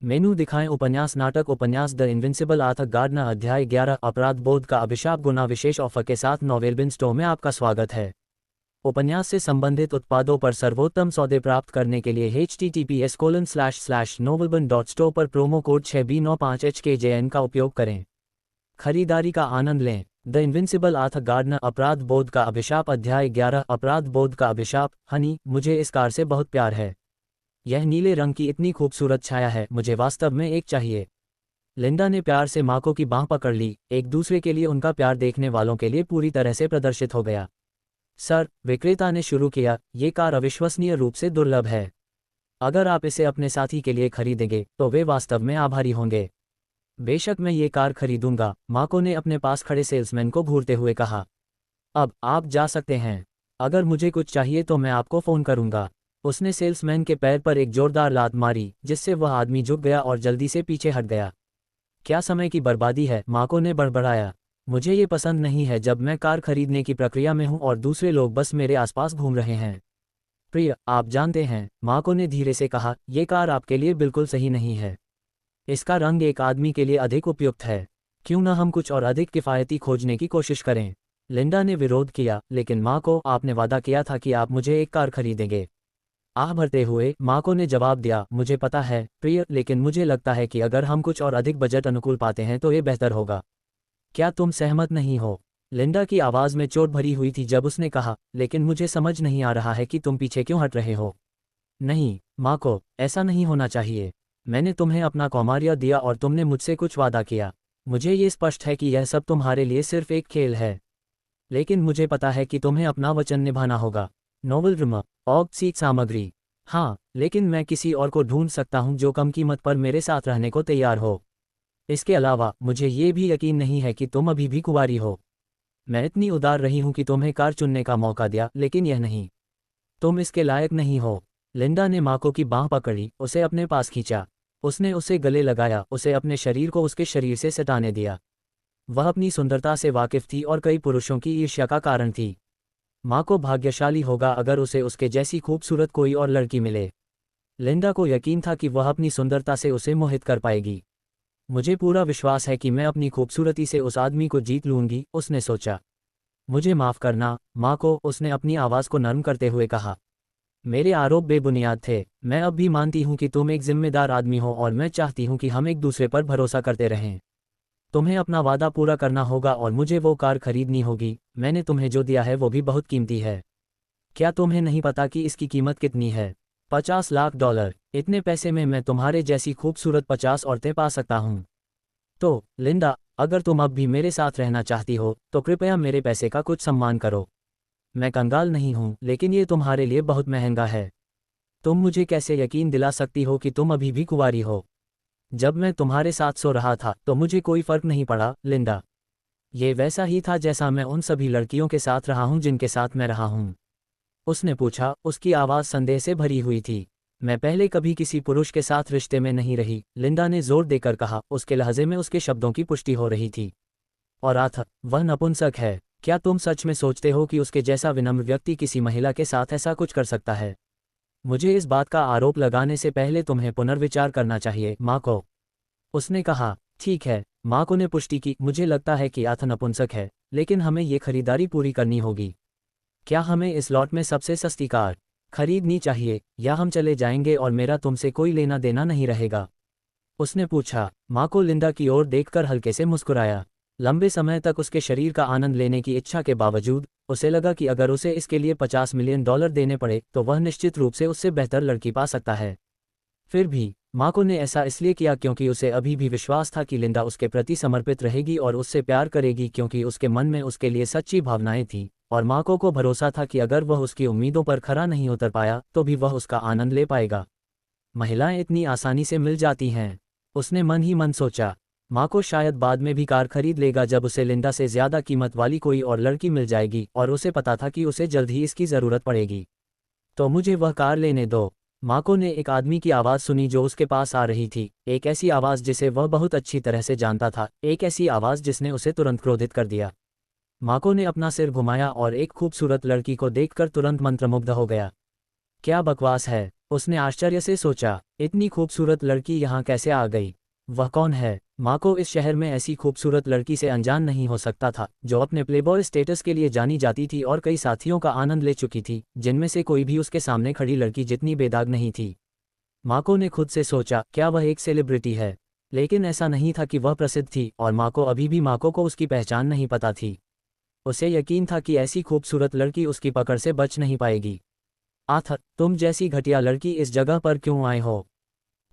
मेनू दिखाएं। उपन्यास नाटक उपन्यास द इनविंसिबल आर्थर गार्डनर अध्याय 11 अपराध बोध का अभिशाप गुना विशेष ऑफर के साथ नॉवेलबिन स्टोर में आपका स्वागत है। उपन्यास से संबंधित उत्पादों पर सर्वोत्तम सौदे प्राप्त करने के लिए https://novelbin.store पर प्रोमो कोड 6B95HKJN का उपयोग करें। खरीदारी का आनंद लें। द इनविंसिबल आर्थर गार्डनर अपराध बोध का अभिशाप अध्याय 11 अपराध बोध का अभिशाप। हनी, मुझे इस कार से बहुत प्यार है। यह नीले रंग की इतनी खूबसूरत छाया है, मुझे वास्तव में एक चाहिए। लिंडा ने प्यार से माको की बांह पकड़ ली। एक दूसरे के लिए उनका प्यार देखने वालों के लिए पूरी तरह से प्रदर्शित हो गया। सर, विक्रेता ने शुरू किया, ये कार अविश्वसनीय रूप से दुर्लभ है। अगर आप इसे अपने साथी के लिए खरीदेंगे तो वे वास्तव में आभारी होंगे। बेशक मैं ये कार खरीदूंगा, माको ने अपने पास खड़े सेल्समैन को घूरते हुए कहा। अब आप जा सकते हैं। अगर मुझे कुछ चाहिए तो मैं आपको फ़ोन करूंगा। उसने सेल्समैन के पैर पर एक जोरदार लात मारी, जिससे वह आदमी झुक गया और जल्दी से पीछे हट गया। क्या समय की बर्बादी है, माको ने बड़बड़ाया। मुझे ये पसंद नहीं है जब मैं कार खरीदने की प्रक्रिया में हूं और दूसरे लोग बस मेरे आसपास घूम रहे हैं। प्रिय, आप जानते हैं, माको ने धीरे से कहा, ये कार आपके लिए बिल्कुल सही नहीं है। इसका रंग एक आदमी के लिए अधिक उपयुक्त है। क्यों न हम कुछ और अधिक किफ़ायती खोजने की कोशिश करें। लिंडा ने विरोध किया, लेकिन माको, आपने वादा किया था कि आप मुझे एक कार खरीदेंगे। आह भरते हुए माको ने जवाब दिया, मुझे पता है प्रिय, लेकिन मुझे लगता है कि अगर हम कुछ और अधिक बजट अनुकूल पाते हैं तो ये बेहतर होगा। क्या तुम सहमत नहीं हो? लिंडा की आवाज़ में चोट भरी हुई थी जब उसने कहा, लेकिन मुझे समझ नहीं आ रहा है कि तुम पीछे क्यों हट रहे हो। नहीं माको, ऐसा नहीं होना चाहिए। मैंने तुम्हें अपना कौमार्य दिया और तुमने मुझसे कुछ वादा किया। मुझे ये स्पष्ट है कि यह सब तुम्हारे लिए सिर्फ एक खेल है, लेकिन मुझे पता है कि तुम्हें अपना वचन निभाना होगा। नोवेल रूम सीट सामग्री। हाँ, लेकिन मैं किसी और को ढूंढ सकता हूँ जो कम कीमत पर मेरे साथ रहने को तैयार हो। इसके अलावा मुझे ये भी यकीन नहीं है कि तुम अभी भी कुंवारी हो। मैं इतनी उदार रही हूँ कि तुम्हें कार चुनने का मौका दिया, लेकिन यह नहीं। तुम इसके लायक नहीं हो। लिंडा ने माको की बांह पकड़ी, उसे अपने पास खींचा। उसने उसे गले लगाया, उसे अपने शरीर को उसके शरीर से सटाने दिया। वह अपनी सुंदरता से वाकिफ थी और कई पुरुषों की ईर्ष्या का कारण थी। माको भाग्यशाली होगा अगर उसे उसके जैसी खूबसूरत कोई और लड़की मिले। लिंडा को यकीन था कि वह अपनी सुंदरता से उसे मोहित कर पाएगी। मुझे पूरा विश्वास है कि मैं अपनी खूबसूरती से उस आदमी को जीत लूंगी, उसने सोचा। मुझे माफ़ करना माको, उसने अपनी आवाज़ को नरम करते हुए कहा। मेरे आरोप बेबुनियाद थे। मैं अब भी मानती हूँ कि तुम एक जिम्मेदार आदमी हो और मैं चाहती हूँ कि हम एक दूसरे पर भरोसा करते रहें। तुम्हें अपना वादा पूरा करना होगा और मुझे वो कार खरीदनी होगी। मैंने तुम्हें जो दिया है वो भी बहुत कीमती है। क्या तुम्हें नहीं पता कि इसकी कीमत कितनी है? $50 लाख। इतने पैसे में मैं तुम्हारे जैसी खूबसूरत 50 औरतें पा सकता हूँ। तो लिंडा, अगर तुम अब भी मेरे साथ रहना चाहती हो तो कृपया मेरे पैसे का कुछ सम्मान करो। मैं कंगाल नहीं हूँ, लेकिन ये तुम्हारे लिए बहुत महंगा है। तुम मुझे कैसे यकीन दिला सकती हो कि तुम अभी भी कुंवारी हो? जब मैं तुम्हारे साथ सो रहा था तो मुझे कोई फर्क नहीं पड़ा, लिंडा। ये वैसा ही था जैसा मैं उन सभी लड़कियों के साथ रहा हूं जिनके साथ मैं रहा हूं। उसने पूछा, उसकी आवाज़ संदेह से भरी हुई थी। मैं पहले कभी किसी पुरुष के साथ रिश्ते में नहीं रही, लिंडा ने जोर देकर कहा। उसके लहजे में उसके शब्दों की पुष्टि हो रही थी। और आर्थर, वह नपुंसक है। क्या तुम सच में सोचते हो कि उसके जैसा विनम्र व्यक्ति किसी महिला के साथ ऐसा कुछ कर सकता है? मुझे इस बात का आरोप लगाने से पहले तुम्हें पुनर्विचार करना चाहिए, माको, उसने कहा। ठीक है, माको ने पुष्टि की। मुझे लगता है कि आर्थर नपुंसक है, लेकिन हमें ये खरीदारी पूरी करनी होगी। क्या हमें इस लॉट में सबसे सस्ती कार खरीदनी चाहिए, या हम चले जाएंगे और मेरा तुमसे कोई लेना देना नहीं रहेगा? उसने पूछा। माको लिंडा की ओर देखकर हल्के से मुस्कुराया। लंबे समय तक उसके शरीर का आनंद लेने की इच्छा के बावजूद उसे लगा कि अगर उसे इसके लिए $50 मिलियन देने पड़े तो वह निश्चित रूप से उससे बेहतर लड़की पा सकता है। फिर भी माको ने ऐसा इसलिए किया क्योंकि उसे अभी भी विश्वास था कि लिंडा उसके प्रति समर्पित रहेगी और उससे प्यार करेगी, क्योंकि उसके मन में उसके लिए सच्ची भावनाएं थीं। और माको को भरोसा था कि अगर वह उसकी उम्मीदों पर खरा नहीं उतर पाया तो भी वह उसका आनंद ले पाएगा। महिलाएं इतनी आसानी से मिल जाती हैं, उसने मन ही मन सोचा। माको शायद बाद में भी कार खरीद लेगा जब उसे लिंडा से ज़्यादा कीमत वाली कोई और लड़की मिल जाएगी, और उसे पता था कि उसे जल्द ही इसकी ज़रूरत पड़ेगी। तो मुझे वह कार लेने दो। माको ने एक आदमी की आवाज़ सुनी जो उसके पास आ रही थी, एक ऐसी आवाज़ जिसे वह बहुत अच्छी तरह से जानता था, एक ऐसी आवाज़ जिसने उसे तुरंत क्रोधित कर दिया। माको ने अपना सिर घुमाया और एक खूबसूरत लड़की को देखकर तुरंत मंत्रमुग्ध हो गया। क्या बकवास है, उसने आश्चर्य से सोचा, इतनी खूबसूरत लड़की यहाँ कैसे आ गई? वह कौन है? माको इस शहर में ऐसी खूबसूरत लड़की से अनजान नहीं हो सकता था, जो अपने प्लेबॉय स्टेटस के लिए जानी जाती थी और कई साथियों का आनंद ले चुकी थी, जिनमें से कोई भी उसके सामने खड़ी लड़की जितनी बेदाग नहीं थी। माको ने खुद से सोचा, क्या वह एक सेलिब्रिटी है? लेकिन ऐसा नहीं था कि वह प्रसिद्ध थी, और माको अभी भी माको को उसकी पहचान नहीं पता थी। उसे यकीन था कि ऐसी खूबसूरत लड़की उसकी पकड़ से बच नहीं पाएगी। आथ, तुम जैसी घटिया लड़की इस जगह पर क्यों आए हो?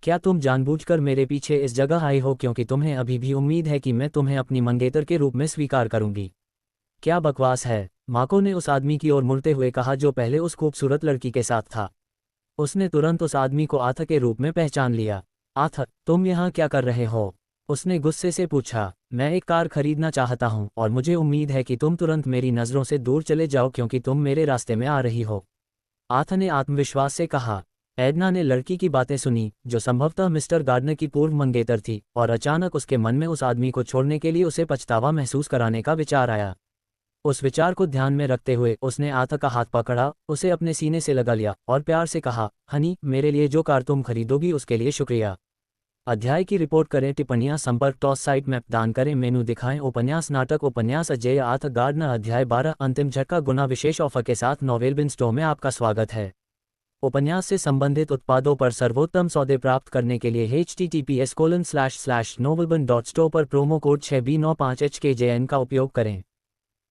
क्या तुम जानबूझकर मेरे पीछे इस जगह आए हो क्योंकि तुम्हें अभी भी उम्मीद है कि मैं तुम्हें अपनी मंगेतर के रूप में स्वीकार करूंगी? क्या बकवास है? माको ने उस आदमी की ओर मुड़ते हुए कहा जो पहले उस खूबसूरत लड़की के साथ था। उसने तुरंत उस आदमी को आथ के रूप में पहचान लिया। आथ, तुम यहाँ क्या कर रहे हो? उसने गुस्से से पूछा। मैं एक कार खरीदना चाहता हूँ और मुझे उम्मीद है कि तुम तुरंत मेरी नज़रों से दूर चले जाओ क्योंकि तुम मेरे रास्ते में आ रही हो। आथ ने आत्मविश्वास से कहा। एडना ने लड़की की बातें सुनी, जो संभवतः मिस्टर गार्डनर की पूर्व मंगेतर थी, और अचानक उसके मन में उस आदमी को छोड़ने के लिए उसे पछतावा महसूस कराने का विचार आया। उस विचार को ध्यान में रखते हुए उसने आथ का हाथ पकड़ा, उसे अपने सीने से लगा लिया और प्यार से कहा, हनी, मेरे लिए जो कार तुम खरीदोगी उसके लिए शुक्रिया। अध्याय की रिपोर्ट करें, टिप्पणियां, संपर्क, टॉस साइट मैप दान करें, मेनू दिखाएं, उपन्यास, नाटक, उपन्यास अजय आथ गार्डनर, अध्याय 12, अंतिम झटका, गुना विशेष ऑफर के साथ नोवेल बिन स्टोर में आपका स्वागत है। उपन्यास से संबंधित उत्पादों पर सर्वोत्तम सौदे प्राप्त करने के लिए https://novelbin.store पर प्रोमो कोड 6B95HKJN का उपयोग करें।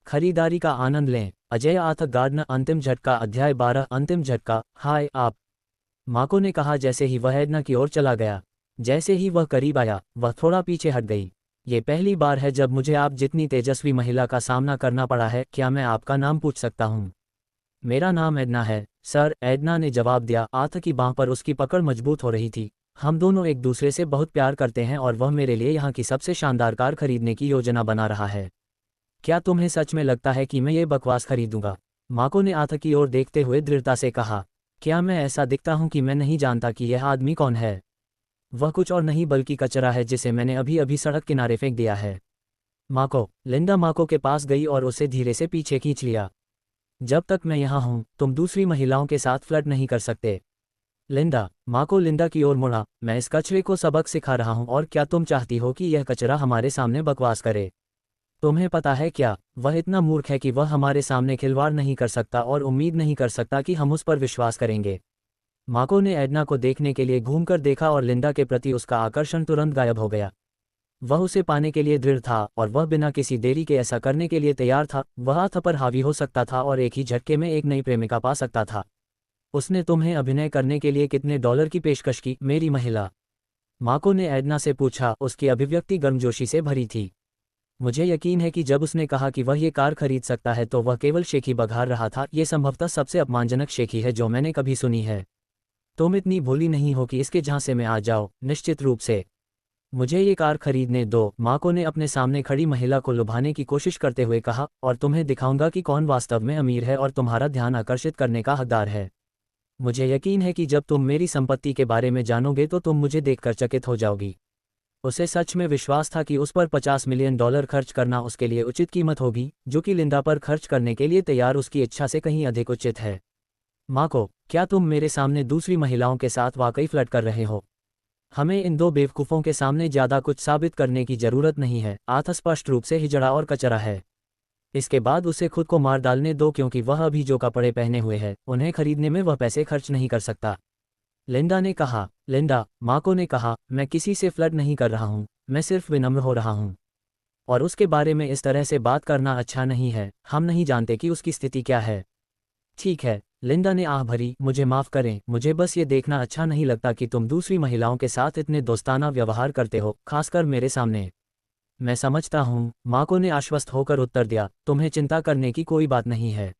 खरीदारी का आनंद लें। अजय आथ गार्डनर, अंतिम झटका, अध्याय 12, अंतिम झटका। हाय आप, माको ने कहा जैसे ही वह एडना की ओर चला गया। जैसे ही वह करीब आया, वह थोड़ा पीछे हट गई। ये पहली बार है जब मुझे आप जितनी तेजस्वी महिला का सामना करना पड़ा है। क्या मैं आपका नाम पूछ सकता हूँ? मेरा नाम एडना है, सर, एडना ने जवाब दिया। आथ की बांह पर उसकी पकड़ मजबूत हो रही थी। हम दोनों एक दूसरे से बहुत प्यार करते हैं और वह मेरे लिए यहाँ की सबसे शानदार कार खरीदने की योजना बना रहा है। क्या तुम्हें सच में लगता है कि मैं ये बकवास खरीदूंगा? माको ने आथ की ओर देखते हुए दृढ़ता से कहा। क्या मैं ऐसा दिखता हूँ कि मैं नहीं जानता कि यह आदमी कौन है? वह कुछ और नहीं बल्कि कचरा है जिसे मैंने अभी अभी सड़क किनारे फेंक दिया है। माको, लिंडा माको के पास गई और उसे धीरे से पीछे खींच लिया। जब तक मैं यहाँ हूँ, तुम दूसरी महिलाओं के साथ फ्लर्ट नहीं कर सकते। लिंडा, माको लिंडा की ओर मुड़ा। मैं इस कचरे को सबक सिखा रहा हूँ और क्या तुम चाहती हो कि यह कचरा हमारे सामने बकवास करे? तुम्हें पता है क्या, वह इतना मूर्ख है कि वह हमारे सामने खिलवाड़ नहीं कर सकता और उम्मीद नहीं कर सकता कि हम उस पर विश्वास करेंगे। माको ने एडना को देखने के लिए घूमकर देखा और लिंडा के प्रति उसका आकर्षण तुरंत गायब हो गया। वह उसे पाने के लिए दृढ़ था और वह बिना किसी देरी के ऐसा करने के लिए तैयार था। वह आथ पर हावी हो सकता था और एक ही झटके में एक नई प्रेमिका पा सकता था। उसने तुम्हें अभिनय करने के लिए कितने डॉलर की पेशकश की, मेरी महिला? माको ने एडना से पूछा। उसकी अभिव्यक्ति गर्मजोशी से भरी थी। मुझे यकीन है कि जब उसने कहा कि वह ये कार खरीद सकता है तो वह केवल शेखी बघार रहा था। ये संभवतः सबसे अपमानजनक शेखी है जो मैंने कभी सुनी है। तुम इतनी भोली नहीं हो कि इसके झांसे में आ जाओ। निश्चित रूप से। मुझे ये कार खरीदने दो, माको ने अपने सामने खड़ी महिला को लुभाने की कोशिश करते हुए कहा, और तुम्हें दिखाऊंगा कि कौन वास्तव में अमीर है और तुम्हारा ध्यान आकर्षित करने का हकदार है। मुझे यकीन है कि जब तुम मेरी संपत्ति के बारे में जानोगे तो तुम मुझे देखकर चकित हो जाओगी। उसे सच में विश्वास था कि उस पर $50 मिलियन खर्च करना उसके लिए उचित कीमत होगी, जो कि लिंडा पर खर्च करने के लिए तैयार उसकी इच्छा से कहीं अधिक उचित है। माको, क्या तुम मेरे सामने दूसरी महिलाओं के साथ वाकई फ्लर्ट कर रहे हो? हमें इन दो बेवकूफ़ों के सामने ज़्यादा कुछ साबित करने की ज़रूरत नहीं है। आथ स्पष्ट रूप से हिजड़ा और कचरा है। इसके बाद उसे खुद को मार डालने दो क्योंकि वह अभी जो कपड़े पहने हुए है उन्हें खरीदने में वह पैसे खर्च नहीं कर सकता। लिंडा ने कहा। लिंडा, माको ने कहा, मैं किसी से फ्लर्ट नहीं कर रहा हूँ, मैं सिर्फ विनम्र हो रहा हूँ। और उसके बारे में इस तरह से बात करना अच्छा नहीं है। हम नहीं जानते कि उसकी स्थिति क्या है। ठीक है, लिंडा ने आह भरी, मुझे माफ़ करें, मुझे बस ये देखना अच्छा नहीं लगता कि तुम दूसरी महिलाओं के साथ इतने दोस्ताना व्यवहार करते हो, खासकर मेरे सामने। मैं समझता हूँ, माको ने आश्वस्त होकर उत्तर दिया, तुम्हें चिंता करने की कोई बात नहीं है।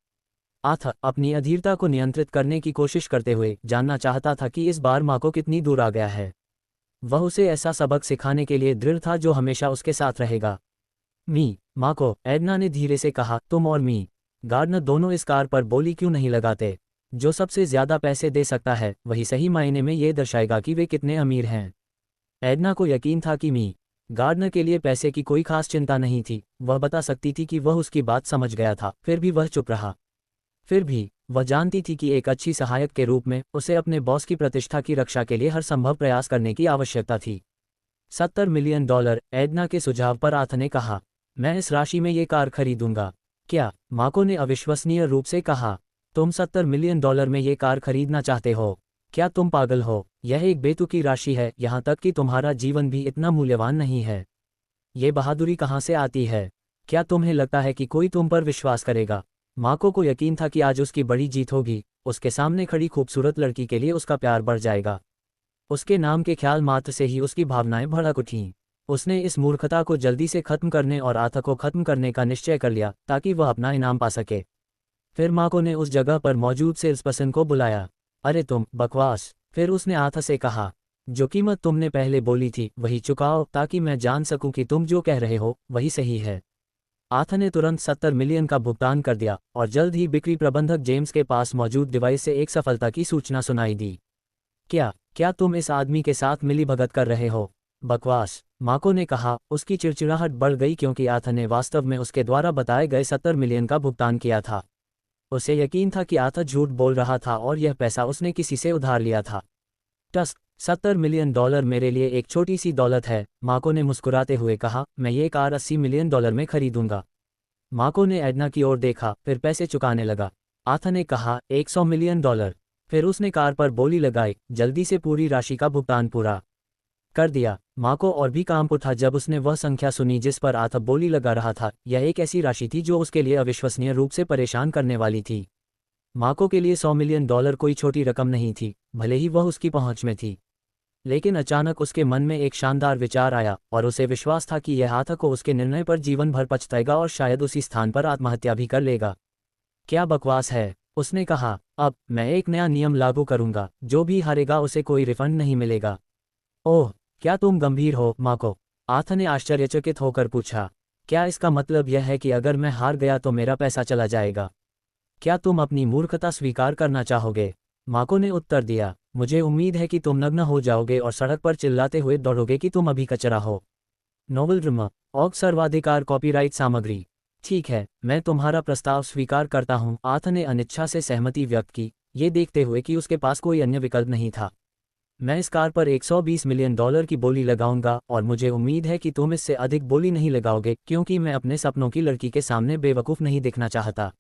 आथ अपनी अधीरता को नियंत्रित करने की कोशिश करते हुए जानना चाहता था कि इस बार माको कितनी दूर आ गया है। वह उसे ऐसा सबक सिखाने के लिए दृढ़ था जो हमेशा उसके साथ रहेगा। माको, एडना ने धीरे से कहा, तुम और गार्डनर दोनों इस कार पर बोली क्यों नहीं लगाते? जो सबसे ज्यादा पैसे दे सकता है वही सही मायने में ये दर्शाएगा कि वे कितने अमीर हैं। एडना को यकीन था कि गार्डनर के लिए पैसे की कोई खास चिंता नहीं थी। वह बता सकती थी कि वह उसकी बात समझ गया था, फिर भी वह चुप रहा। फिर भी वह जानती थी कि एक अच्छी सहायक के रूप में उसे अपने बॉस की प्रतिष्ठा की रक्षा के लिए हर संभव प्रयास करने की आवश्यकता थी। $70 मिलियन, एडना के सुझाव पर आथ ने कहा। मैं इस राशि में ये कार खरीदूंगा। क्या? माको ने अविश्वसनीय रूप से कहा। तुम $70 मिलियन में ये कार खरीदना चाहते हो? क्या तुम पागल हो? यह एक बेतुकी राशि है, यहाँ तक कि तुम्हारा जीवन भी इतना मूल्यवान नहीं है। ये बहादुरी कहाँ से आती है? क्या तुम्हें लगता है कि कोई तुम पर विश्वास करेगा? माको को यकीन था कि आज उसकी बड़ी जीत होगी, उसके सामने खड़ी खूबसूरत लड़की के लिए उसका प्यार बढ़ जाएगा। उसके नाम के ख्याल मात्र से ही उसकी भावनाएं भड़क उठीं। उसने इस मूर्खता को जल्दी से खत्म करने और आथा को खत्म करने का निश्चय कर लिया ताकि वह अपना इनाम पा सके। फिर माको ने उस जगह पर मौजूद सेल्सपर्सन को बुलाया। अरे तुम बकवास! फिर उसने आथा से कहा, जो कीमत तुमने पहले बोली थी वही चुकाओ ताकि मैं जान सकूं कि तुम जो कह रहे हो वही सही है। आथा ने तुरंत 70 मिलियन का भुगतान कर दिया और जल्द ही बिक्री प्रबंधक जेम्स के पास मौजूद डिवाइस से एक सफलता की सूचना सुनाई दी। क्या तुम इस आदमी के साथ मिलीभगत कर रहे हो? बकवास! माको ने कहा। उसकी चिड़चिड़ाहट बढ़ गई क्योंकि आथा ने वास्तव में उसके द्वारा बताए गए 70 मिलियन का भुगतान किया था। उसे यकीन था कि आथा झूठ बोल रहा था और यह पैसा उसने किसी से उधार लिया था। टस $70 मिलियन मेरे लिए एक छोटी सी दौलत है, माको ने मुस्कुराते हुए कहा। मैं ये कार $80 मिलियन में खरीदूंगा। माको ने एडना की ओर देखा, फिर पैसे चुकाने लगा। आथा ने कहा, $100 मिलियन। फिर उसने कार पर बोली लगाई, जल्दी से पूरी राशि का भुगतान पूरा कर दिया। माको और भी कांप उठा जब उसने वह संख्या सुनी जिस पर आथा बोली लगा रहा था। यह एक ऐसी राशि थी जो उसके लिए अविश्वसनीय रूप से परेशान करने वाली थी। माको के लिए $100 मिलियन कोई छोटी रकम नहीं थी, भले ही वह उसकी पहुंच में थी। लेकिन अचानक उसके मन में एक शानदार विचार आया और उसे विश्वास था कि यह आथा को उसके निर्णय पर जीवन भर पछताएगा और शायद उसी स्थान पर आत्महत्या भी कर लेगा। क्या बकवास है? उसने कहा। अब मैं एक नया नियम लागू करूंगा, जो भी हारेगा उसे कोई रिफंड नहीं मिलेगा। ओह, क्या तुम गंभीर हो, माको? आथा ने आश्चर्यचकित होकर पूछा। क्या इसका मतलब यह है कि अगर मैं हार गया तो मेरा पैसा चला जाएगा? क्या तुम अपनी मूर्खता स्वीकार करना चाहोगे? माको ने उत्तर दिया, मुझे उम्मीद है कि तुम नग्न हो जाओगे और सड़क पर चिल्लाते हुए दौड़ोगे कि तुम अभी कचरा हो। नोवेल ड्रामा ऑग सर्वाधिकार कॉपीराइट सामग्री। ठीक है, मैं तुम्हारा प्रस्ताव स्वीकार करता हूं। आथा ने अनिच्छा से सहमति व्यक्त की, ये देखते हुए कि उसके पास कोई अन्य विकल्प नहीं था। मैं इस कार पर $120 मिलियन की बोली लगाऊंगा और मुझे उम्मीद है कि तुम इससे अधिक बोली नहीं लगाओगे क्योंकि मैं अपने सपनों की लड़की के सामने बेवकूफ़ नहीं दिखना चाहता।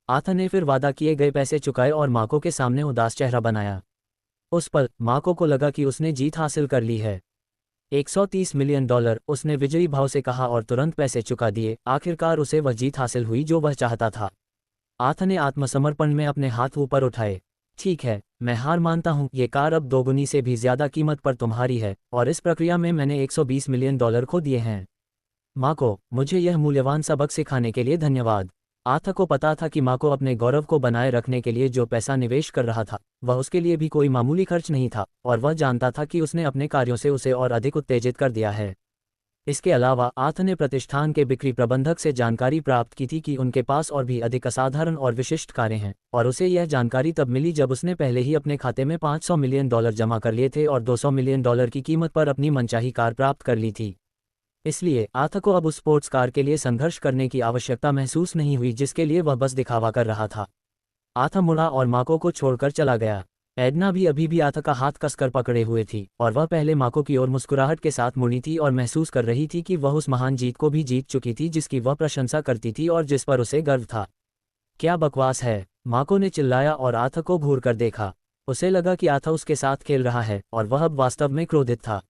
आथा ने फिर वादा किए गए पैसे चुकाए और माको के सामने उदास चेहरा बनाया। उस पल माको को लगा कि उसने जीत हासिल कर ली है। $130 मिलियन, उसने विजयी भाव से कहा और तुरंत पैसे चुका दिए। आखिरकार उसे वह जीत हासिल हुई जो वह चाहता था। आथा ने आत्मसमर्पण में अपने हाथ ऊपर उठाए। ठीक है, मैं हार मानता हूँ। ये कार अब दोगुनी से भी ज्यादा कीमत पर तुम्हारी है और इस प्रक्रिया में मैंने $120 मिलियन खो दिए हैं। माको, मुझे यह मूल्यवान सबक सिखाने के लिए धन्यवाद। आथा को पता था कि माको अपने गौरव को बनाए रखने के लिए जो पैसा निवेश कर रहा था वह उसके लिए भी कोई मामूली खर्च नहीं था और वह जानता था कि उसने अपने कार्यों से उसे और अधिक उत्तेजित कर दिया है। इसके अलावा आथा ने प्रतिष्ठान के बिक्री प्रबंधक से जानकारी प्राप्त की थी कि उनके पास और भी अधिक असाधारण और विशिष्ट कारें हैं और उसे यह जानकारी तब मिली जब उसने पहले ही अपने खाते में $500 मिलियन जमा कर लिए थे और $200 मिलियन की कीमत पर अपनी मनचाही कार प्राप्त कर ली थी। इसलिए आथा को अब उस स्पोर्ट्स कार के लिए संघर्ष करने की आवश्यकता महसूस नहीं हुई जिसके लिए वह बस दिखावा कर रहा था। आथा मुड़ा और माको को छोड़कर चला गया। एडना भी अभी भी आथा का हाथ कसकर पकड़े हुए थी और वह पहले माको की ओर मुस्कुराहट के साथ मुड़ी थी और महसूस कर रही थी कि वह उस महान जीत को भी जीत चुकी थी जिसकी वह प्रशंसा करती थी और जिस पर उसे गर्व था। क्या बकवास है? माको ने चिल्लाया और आथा को घूर कर देखा। उसे लगा कि आथा उसके साथ खेल रहा है और वह अब वास्तव में क्रोधित था।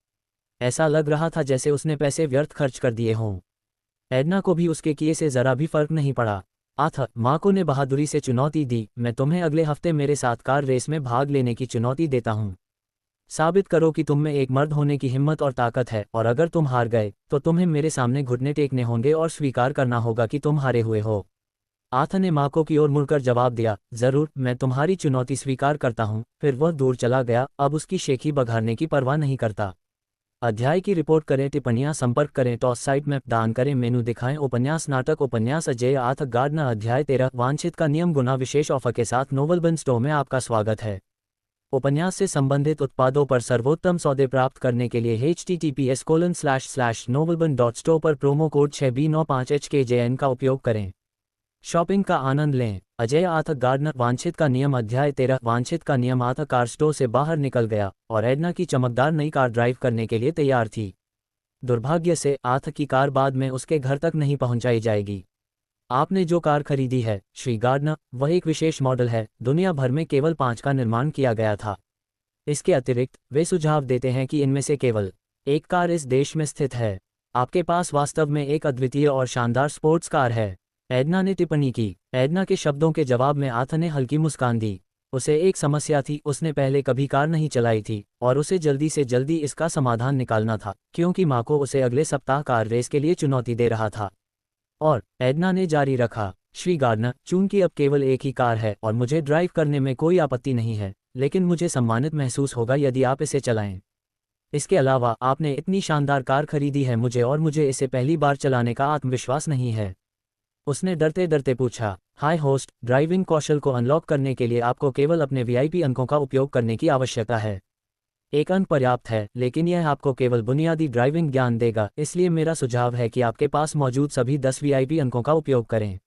ऐसा लग रहा था जैसे उसने पैसे व्यर्थ खर्च कर दिए हों। एडना को भी उसके किए से जरा भी फर्क नहीं पड़ा। आथा, माको ने बहादुरी से चुनौती दी, मैं तुम्हें अगले हफ्ते मेरे साथ कार रेस में भाग लेने की चुनौती देता हूं। साबित करो कि तुम में एक मर्द होने की हिम्मत और ताकत है और अगर तुम हार गए तो तुम्हें मेरे सामने घुटने टेकने होंगे और स्वीकार करना होगा कि तुम हारे हुए हो। आथा ने माको की ओर मुड़कर जवाब दिया, जरूर, मैं तुम्हारी चुनौती स्वीकार करता हूं। फिर वह दूर चला गया, अब उसकी शेखी बघारने की परवाह नहीं करता। अध्याय की रिपोर्ट करें, टिप्पणियां संपर्क करें, टॉस साइट में दान करें, मेनू दिखाएं। उपन्यास नाटक उपन्यास अजय आथ गार्डनर अध्याय 13 वांछित का नियम गुना विशेष ऑफर के साथ नोवेलबन स्टोर में आपका स्वागत है। उपन्यास से संबंधित उत्पादों पर सर्वोत्तम सौदे प्राप्त करने के लिए https://novelbun.store पर प्रोमो कोड 6B95HKJN का उपयोग करें। शॉपिंग का आनंद लें। अजय आर्थर गार्डनर वांछित का नियम अध्याय 13 वांछित का नियम आर्थर कार स्टोर से बाहर निकल गया और एडना की चमकदार नई कार ड्राइव करने के लिए तैयार थी। दुर्भाग्य से आर्थर की कार बाद में उसके घर तक नहीं पहुंचाई जाएगी। आपने जो कार खरीदी है श्री गार्डनर, वह एक विशेष मॉडल है। दुनिया भर में केवल 5 का निर्माण किया गया था। इसके अतिरिक्त वे सुझाव देते हैं कि इनमें से केवल एक कार इस देश में स्थित है। आपके पास वास्तव में एक अद्वितीय और शानदार स्पोर्ट्स कार है, एडना ने टिप्पणी की। एडना के शब्दों के जवाब में आर्थर ने हल्की मुस्कान दी। उसे एक समस्या थी, उसने पहले कभी कार नहीं चलाई थी और उसे जल्दी से जल्दी इसका समाधान निकालना था, क्योंकि माँ को उसे अगले सप्ताह कार रेस के लिए चुनौती दे रहा था। और एडना ने जारी रखा, श्री गार्डनर, चूंकि अब केवल एक ही कार है और मुझे ड्राइव करने में कोई आपत्ति नहीं है, लेकिन मुझे सम्मानित महसूस होगा यदि आप इसे चलाएं। इसके अलावा आपने इतनी शानदार कार खरीदी है मुझे इसे पहली बार चलाने का आत्मविश्वास नहीं है। उसने डरते डरते पूछा, हाय होस्ट, ड्राइविंग कौशल को अनलॉक करने के लिए आपको केवल अपने वीआईपी अंकों का उपयोग करने की आवश्यकता है। एक अंक पर्याप्त है, लेकिन यह आपको केवल बुनियादी ड्राइविंग ज्ञान देगा, इसलिए मेरा सुझाव है कि आपके पास मौजूद सभी 10 वीआईपी अंकों का उपयोग करें।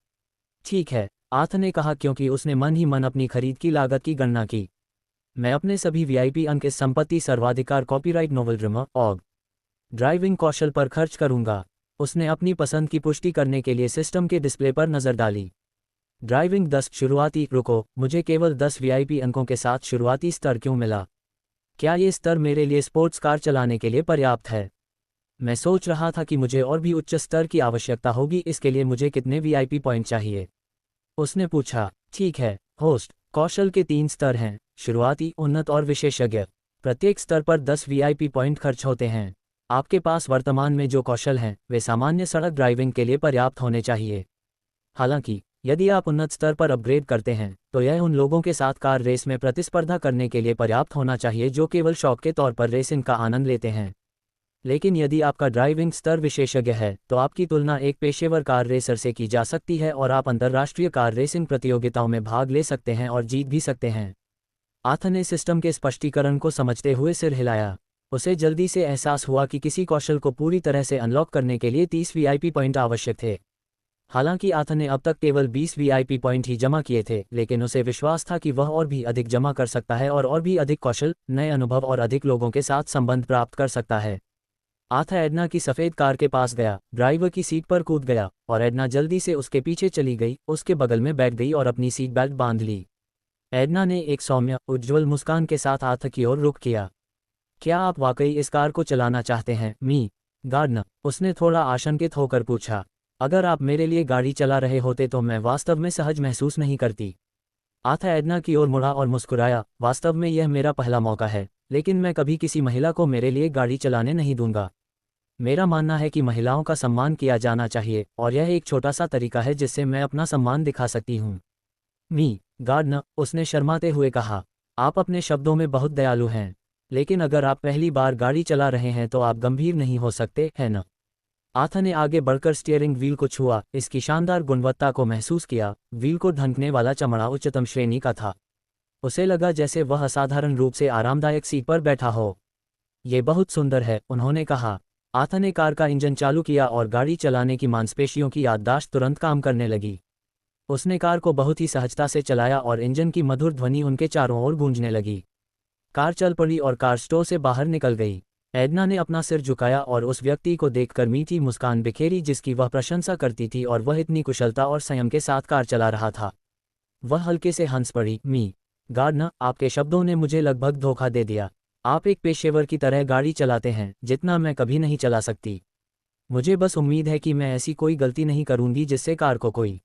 ठीक है, आर्थर ने कहा, क्योंकि उसने मन ही मन अपनी खरीद की लागत की गणना की। मैं अपने सभी वीआईपी अंक इस संपत्ति सर्वाधिकार कॉपीराइट नोवेल ड्रीमर ऑग ड्राइविंग कौशल पर खर्च करूंगा। उसने अपनी पसंद की पुष्टि करने के लिए सिस्टम के डिस्प्ले पर नजर डाली। ड्राइविंग 10 शुरुआती। रुको, मुझे केवल 10 वीआईपी अंकों के साथ शुरुआती स्तर क्यों मिला? क्या ये स्तर मेरे लिए स्पोर्ट्स कार चलाने के लिए पर्याप्त है? मैं सोच रहा था कि मुझे और भी उच्च स्तर की आवश्यकता होगी। इसके लिए मुझे कितने वीआईपी पॉइंट चाहिए? उसने पूछा। ठीक है होस्ट, कौशल के 3 स्तर हैं, शुरुआती, उन्नत और विशेषज्ञ। प्रत्येक स्तर पर 10 वीआईपी पॉइंट खर्च होते हैं। आपके पास वर्तमान में जो कौशल हैं वे सामान्य सड़क ड्राइविंग के लिए पर्याप्त होने चाहिए। हालांकि यदि आप उन्नत स्तर पर अपग्रेड करते हैं तो यह उन लोगों के साथ कार रेस में प्रतिस्पर्धा करने के लिए पर्याप्त होना चाहिए जो केवल शौक के तौर पर रेसिंग का आनंद लेते हैं। लेकिन यदि आपका ड्राइविंग स्तर विशेषज्ञ है तो आपकी तुलना एक पेशेवर कार रेसर से की जा सकती है और आप अंतर्राष्ट्रीय कार रेसिंग प्रतियोगिताओं में भाग ले सकते हैं और जीत भी सकते हैं। आर्थर ने सिस्टम के स्पष्टीकरण को समझते हुए सिर हिलाया। उसे जल्दी से एहसास हुआ कि किसी कौशल को पूरी तरह से अनलॉक करने के लिए 30 वीआईपी पॉइंट आवश्यक थे। हालांकि आर्थर ने अब तक केवल 20 वीआईपी पॉइंट ही जमा किए थे, लेकिन उसे विश्वास था कि वह और भी अधिक जमा कर सकता है और भी अधिक कौशल, नए अनुभव और अधिक लोगों के साथ संबंध प्राप्त कर सकता है। आर्थर एडना की सफ़ेद कार के पास गया, ड्राइवर की सीट पर कूद गया और एडना जल्दी से उसके पीछे चली गई, उसके बगल में बैठ गई और अपनी सीट बेल्ट बांध ली। एडना ने एक सौम्य, उज्ज्वल मुस्कान के साथ आर्थर की ओर रुख किया। क्या आप वाकई इस कार को चलाना चाहते हैं, मी गार्डनर? उसने थोड़ा आशंकित होकर पूछा। अगर आप मेरे लिए गाड़ी चला रहे होते तो मैं वास्तव में सहज महसूस नहीं करती। आर्थर एडना की ओर मुड़ा और मुस्कुराया। वास्तव में यह मेरा पहला मौका है, लेकिन मैं कभी किसी महिला को मेरे लिए गाड़ी चलाने नहीं दूंगा। मेरा मानना है कि महिलाओं का सम्मान किया जाना चाहिए और यह एक छोटा सा तरीका है जिससे मैं अपना सम्मान दिखा सकती हूँ। मी गार्डनर, उसने शर्माते हुए कहा, आप अपने शब्दों में बहुत दयालु हैं, लेकिन अगर आप पहली बार गाड़ी चला रहे हैं तो आप गंभीर नहीं हो सकते, है न? आर्थर ने आगे बढ़कर स्टीयरिंग व्हील को छुआ, इसकी शानदार गुणवत्ता को महसूस किया। व्हील को ढंकने वाला चमड़ा उच्चतम श्रेणी का था। उसे लगा जैसे वह असाधारण रूप से आरामदायक सीट पर बैठा हो। ये बहुत सुंदर है, उन्होंने कहा। आर्थर ने कार का इंजन चालू किया और गाड़ी चलाने की मांसपेशियों की याददाश्त तुरंत काम करने लगी। उसने कार को बहुत ही सहजता से चलाया और इंजन की मधुर ध्वनि उनके चारों ओर गूंजने लगी। कार चल पड़ी और कार स्टोर से बाहर निकल गई। एडना ने अपना सिर झुकाया और उस व्यक्ति को देखकर मीठी मुस्कान बिखेरी जिसकी वह प्रशंसा करती थी, और वह इतनी कुशलता और संयम के साथ कार चला रहा था। वह हल्के से हंस पड़ी। मी गार्डनर, आपके शब्दों ने मुझे लगभग धोखा दे दिया। आप एक पेशेवर की तरह गाड़ी चलाते हैं, जितना मैं कभी नहीं चला सकती। मुझे बस उम्मीद है कि मैं ऐसी कोई गलती नहीं करूंगी जिससे कार को कोई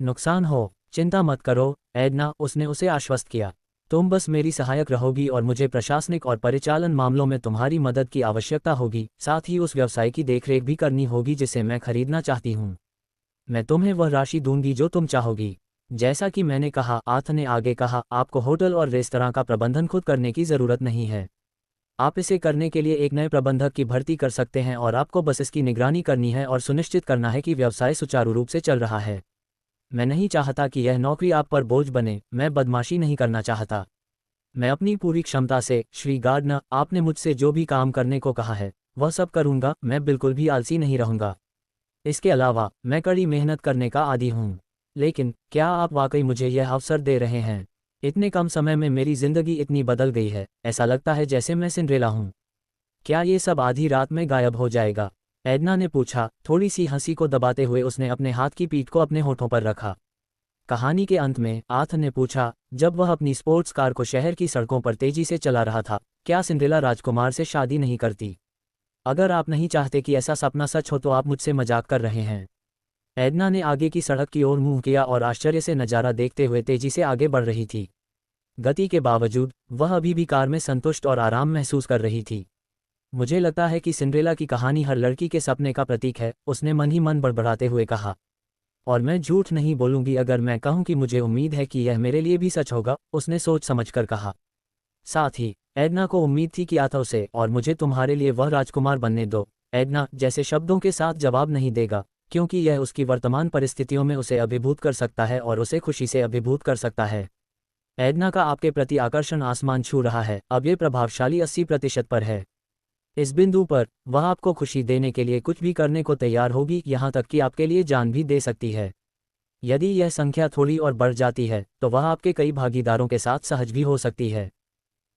नुकसान हो। चिंता मत करो एडना, उसने उसे आश्वस्त किया। तुम बस मेरी सहायक रहोगी और मुझे प्रशासनिक और परिचालन मामलों में तुम्हारी मदद की आवश्यकता होगी। साथ ही उस व्यवसाय की देखरेख भी करनी होगी जिसे मैं खरीदना चाहती हूँ। मैं तुम्हें वह राशि दूंगी जो तुम चाहोगी। जैसा कि मैंने कहा, आर्थर ने आगे कहा, आपको होटल और रेस्तरां का प्रबंधन खुद करने की ज़रूरत नहीं है। आप इसे करने के लिए एक नए प्रबंधक की भर्ती कर सकते हैं और आपको बस इसकी निगरानी करनी है और सुनिश्चित करना है कि व्यवसाय सुचारू रूप से चल रहा है। मैं नहीं चाहता कि यह नौकरी आप पर बोझ बने। मैं बदमाशी नहीं करना चाहता। मैं अपनी पूरी क्षमता से, श्री गार्डनर, आपने मुझसे जो भी काम करने को कहा है वह सब करूंगा। मैं बिल्कुल भी आलसी नहीं रहूंगा। इसके अलावा मैं कड़ी मेहनत करने का आदी हूँ। लेकिन क्या आप वाकई मुझे यह अवसर दे रहे हैं? इतने कम समय में मेरी जिंदगी इतनी बदल गई है, ऐसा लगता है जैसे मैं सिंड्रेला हूँ। क्या ये सब आधी रात में गायब हो जाएगा? एडना ने पूछा। थोड़ी सी हंसी को दबाते हुए उसने अपने हाथ की पीठ को अपने होठों पर रखा। कहानी के अंत में आर्थ ने पूछा, जब वह अपनी स्पोर्ट्स कार को शहर की सड़कों पर तेजी से चला रहा था, क्या सिंड्रेला राजकुमार से शादी नहीं करती? अगर आप नहीं चाहते कि ऐसा सपना सच हो तो आप मुझसे मजाक कर रहे हैं। एडना ने आगे की सड़क की ओर मुंह किया और आश्चर्य से नज़ारा देखते हुए तेजी से आगे बढ़ रही थी। गति के बावजूद वह अभी भी कार में संतुष्ट और आराम महसूस कर रही थी। मुझे लगता है कि सिंड्रेला की कहानी हर लड़की के सपने का प्रतीक है, उसने मन ही मन बड़बड़ाते हुए कहा। और मैं झूठ नहीं बोलूंगी अगर मैं कहूं कि मुझे उम्मीद है कि यह मेरे लिए भी सच होगा, उसने सोच समझकर कहा। साथ ही एडना को उम्मीद थी कि आथव से और मुझे तुम्हारे लिए वह राजकुमार बनने दो। एडना जैसे शब्दों के साथ जवाब नहीं देगा, क्योंकि यह उसकी वर्तमान परिस्थितियों में उसे अभिभूत कर सकता है और उसे खुशी से अभिभूत कर सकता है। एडना का आपके प्रति आकर्षण आसमान छू रहा है, अब ये प्रभावशाली 80% पर है। इस बिंदु पर वह आपको खुशी देने के लिए कुछ भी करने को तैयार होगी, यहाँ तक कि आपके लिए जान भी दे सकती है। यदि यह संख्या थोड़ी और बढ़ जाती है तो वह आपके कई भागीदारों के साथ सहज भी हो सकती है।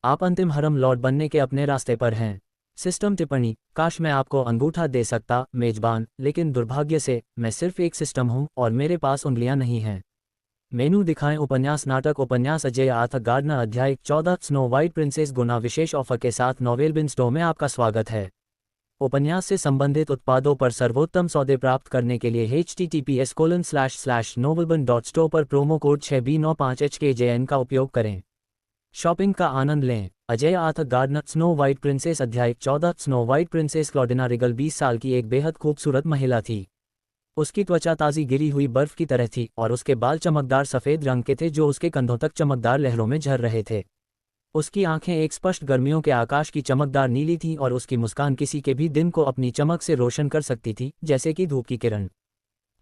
आप अंतिम हरम लॉर्ड बनने के अपने रास्ते पर हैं। सिस्टम टिप्पणी। काश मैं आपको अंगूठा दे सकता मेजबान, लेकिन दुर्भाग्य से मैं सिर्फ एक सिस्टम हूँ और मेरे पास उंगलियां नहीं हैं। मेनू दिखाएं। उपन्यास नाटक उपन्यास अजय आर्थर गार्डनर अध्याय 14 स्नो वाइट प्रिंसेस गुना विशेष ऑफर के साथ नोवेल बिन स्टोर में आपका स्वागत है। उपन्यास से संबंधित उत्पादों पर सर्वोत्तम सौदे प्राप्त करने के लिए https://novelbin.store पर प्रोमो कोड 6B95HKJN का उपयोग करें। शॉपिंग का आनंद लें। Ajay Arthur Gardner snow white princess अध्याय 14 snow white princess Claudina Rigal 20 साल की एक बेहद खूबसूरत महिला थी। उसकी त्वचा ताज़ी गिरी हुई बर्फ की तरह थी और उसके बाल चमकदार सफ़ेद रंग के थे जो उसके कंधों तक चमकदार लहरों में झर रहे थे। उसकी आंखें एक स्पष्ट गर्मियों के आकाश की चमकदार नीली थीं और उसकी मुस्कान किसी के भी दिन को अपनी चमक से रोशन कर सकती थी, जैसे कि धूप की किरण।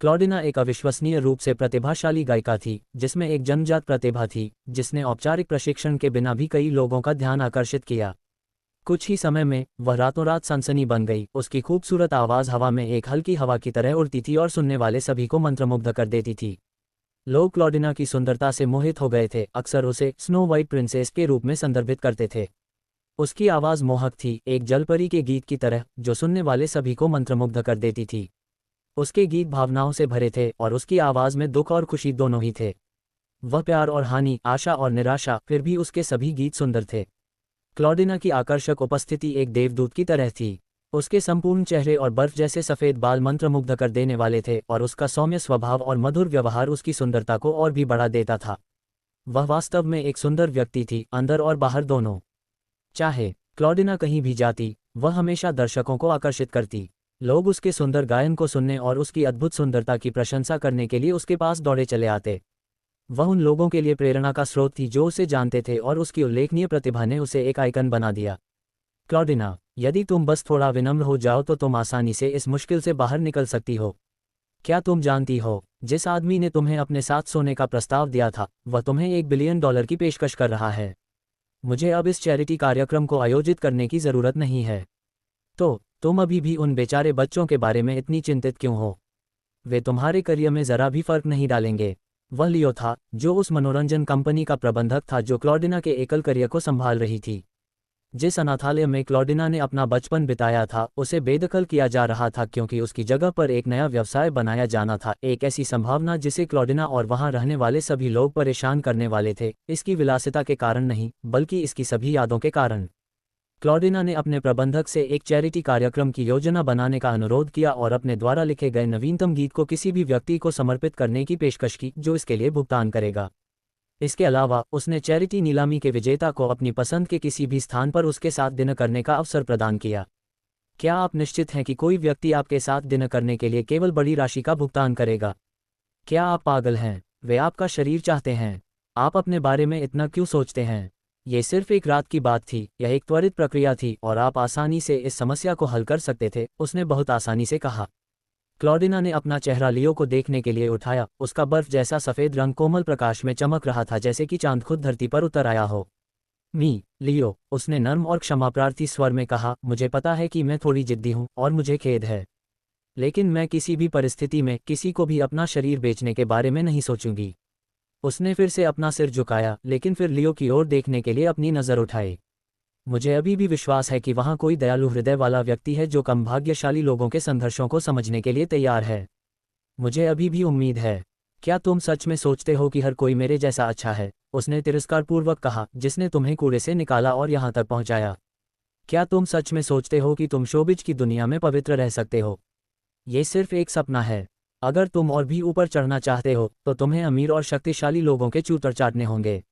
क्लॉडिना एक अविश्वसनीय रूप से प्रतिभाशाली गायिका थी, जिसमें एक जन्मजात प्रतिभा थी, जिसने औपचारिक प्रशिक्षण के बिना भी कई लोगों का ध्यान आकर्षित किया। कुछ ही समय में वह रातों रात सनसनी बन गई। उसकी खूबसूरत आवाज़ हवा में एक हल्की हवा की तरह उड़ती थी और सुनने वाले सभी को मंत्रमुग्ध कर देती थी। लोग क्लॉडिना की सुंदरता से मोहित हो गए थे, अक्सर उसे स्नो वाइट प्रिंसेस के रूप में संदर्भित करते थे। उसकी आवाज़ मोहक थी, एक जलपरी के गीत की तरह जो सुनने वाले सभी को मंत्रमुग्ध कर देती थी। उसके गीत भावनाओं से भरे थे और उसकी आवाज़ में दुख और खुशी दोनों ही थे। वह प्यार और हानि, आशा और निराशा, फिर भी उसके सभी गीत सुंदर थे। क्लॉडिना की आकर्षक उपस्थिति एक देवदूत की तरह थी। उसके संपूर्ण चेहरे और बर्फ जैसे सफ़ेद बाल मंत्रमुग्ध कर देने वाले थे और उसका सौम्य स्वभाव और मधुर व्यवहार उसकी सुंदरता को और भी बढ़ा देता था। वह वास्तव में एक सुंदर व्यक्ति थी, अंदर और बाहर दोनों। चाहे क्लॉडिना कहीं भी जाती, वह हमेशा दर्शकों को आकर्षित करती। लोग उसके सुंदर गायन को सुनने और उसकी अद्भुत सुंदरता की प्रशंसा करने के लिए उसके पास दौड़े चले आते। वह उन लोगों के लिए प्रेरणा का स्रोत थी जो उसे जानते थे और उसकी उल्लेखनीय प्रतिभा ने उसे एक आइकन बना दिया। क्लॉडिना, यदि तुम बस थोड़ा विनम्र हो जाओ तो तुम आसानी से इस मुश्किल से बाहर निकल सकती हो। क्या तुम जानती हो, जिस आदमी ने तुम्हें अपने साथ सोने का प्रस्ताव दिया था, वह तुम्हें $1 बिलियन की पेशकश कर रहा है। मुझे अब इस चैरिटी कार्यक्रम को आयोजित करने की ज़रूरत नहीं है। तो तुम अभी भी उन बेचारे बच्चों के बारे में इतनी चिंतित क्यों हो? वे तुम्हारे करियर में ज़रा भी फर्क नहीं डालेंगे। वह लियो था, जो उस मनोरंजन कंपनी का प्रबंधक था जो क्लॉडिना के एकल करियर को संभाल रही थी। जिस अनाथालय में क्लॉडिना ने अपना बचपन बिताया था, उसे बेदखल किया जा रहा था क्योंकि उसकी जगह पर एक नया व्यवसाय बनाया जाना था, एक ऐसी संभावना जिसे क्लॉडिना और वहां रहने वाले सभी लोग परेशान करने वाले थे, इसकी विलासिता के कारण नहीं, बल्कि इसकी सभी यादों के कारण। क्लॉडिना ने अपने प्रबंधक से एक चैरिटी कार्यक्रम की योजना बनाने का अनुरोध किया और अपने द्वारा लिखे गए नवीनतम गीत को किसी भी व्यक्ति को समर्पित करने की पेशकश की जो इसके लिए भुगतान करेगा। इसके अलावा उसने चैरिटी नीलामी के विजेता को अपनी पसंद के किसी भी स्थान पर उसके साथ डिनर करने का अवसर प्रदान किया। क्या आप निश्चित हैं कि कोई व्यक्ति आपके साथ डिनर करने के लिए केवल बड़ी राशि का भुगतान करेगा? क्या आप पागल हैं? वे आपका शरीर चाहते हैं। आप अपने बारे में इतना क्यों सोचते हैं? ये सिर्फ एक रात की बात थी, यह एक त्वरित प्रक्रिया थी और आप आसानी से इस समस्या को हल कर सकते थे, उसने बहुत आसानी से कहा। क्लॉडिना ने अपना चेहरा लियो को देखने के लिए उठाया, उसका बर्फ जैसा सफ़ेद रंग कोमल प्रकाश में चमक रहा था जैसे कि चांद खुद धरती पर उतर आया हो। लियो, उसने नर्म और क्षमाप्रार्थी स्वर में कहा, मुझे पता है कि मैं थोड़ी जिद्दी हूँ और मुझे खेद है। लेकिन मैं किसी भी परिस्थिति में किसी को भी अपना शरीर बेचने के बारे में नहीं सोचूंगी। उसने फिर से अपना सिर झुकाया, लेकिन फिर लियो की ओर देखने के लिए अपनी नज़र उठाई। मुझे अभी भी विश्वास है कि वहाँ कोई दयालु हृदय वाला व्यक्ति है जो कम भाग्यशाली लोगों के संघर्षों को समझने के लिए तैयार है। मुझे अभी भी उम्मीद है। क्या तुम सच में सोचते हो कि हर कोई मेरे जैसा अच्छा है? उसने तिरस्कारपूर्वक कहा, जिसने तुम्हें कूड़े से निकाला और यहाँ तक पहुँचाया। क्या तुम सच में सोचते हो कि तुम शोबिज की दुनिया में पवित्र रह सकते हो? ये सिर्फ एक सपना है। अगर तुम और भी ऊपर चढ़ना चाहते हो तो तुम्हें अमीर और शक्तिशाली लोगों के चूतर चाटने होंगे।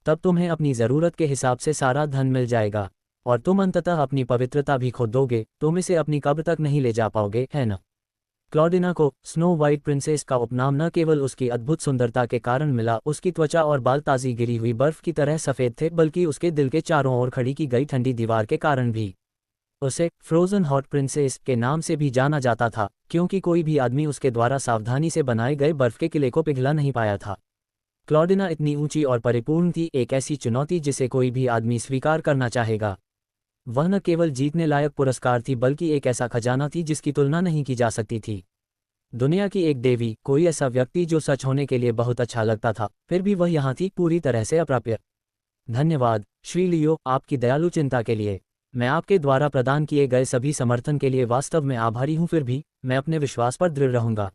तब तुम्हें अपनी ज़रूरत के हिसाब से सारा धन मिल जाएगा और तुम अंततः अपनी पवित्रता भी खो दोगे। तुम इसे अपनी कब्र तक नहीं ले जा पाओगे, है ना? क्लॉडिना को स्नो वाइट प्रिंसेस का उपनाम न केवल उसकी अद्भुत सुंदरता के कारण मिला, उसकी त्वचा और बाल ताज़ी गिरी हुई बर्फ की तरह सफ़ेद थे, बल्कि उसके दिल के चारों ओर खड़ी की गई ठंडी दीवार के कारण भी। उसे फ्रोजन हॉट प्रिंसेस के नाम से भी जाना जाता था, क्योंकि कोई भी आदमी उसके द्वारा सावधानी से बनाए गए बर्फ के किले को पिघला नहीं पाया था। क्लॉडिना इतनी ऊंची और परिपूर्ण थी, एक ऐसी चुनौती जिसे कोई भी आदमी स्वीकार करना चाहेगा। वह न केवल जीतने लायक पुरस्कार थी, बल्कि एक ऐसा खजाना थी जिसकी तुलना नहीं की जा सकती थी। दुनिया की एक देवी, कोई ऐसा व्यक्ति जो सच होने के लिए बहुत अच्छा लगता था, फिर भी वह यहाँ थी, पूरी तरह से अप्राप्य। धन्यवाद श्री लियो, आपकी दयालु चिंता के लिए। मैं आपके द्वारा प्रदान किए गए सभी समर्थन के लिए वास्तव में आभारी हूँ। फिर भी मैं अपने विश्वास पर दृढ़ रहूंगा।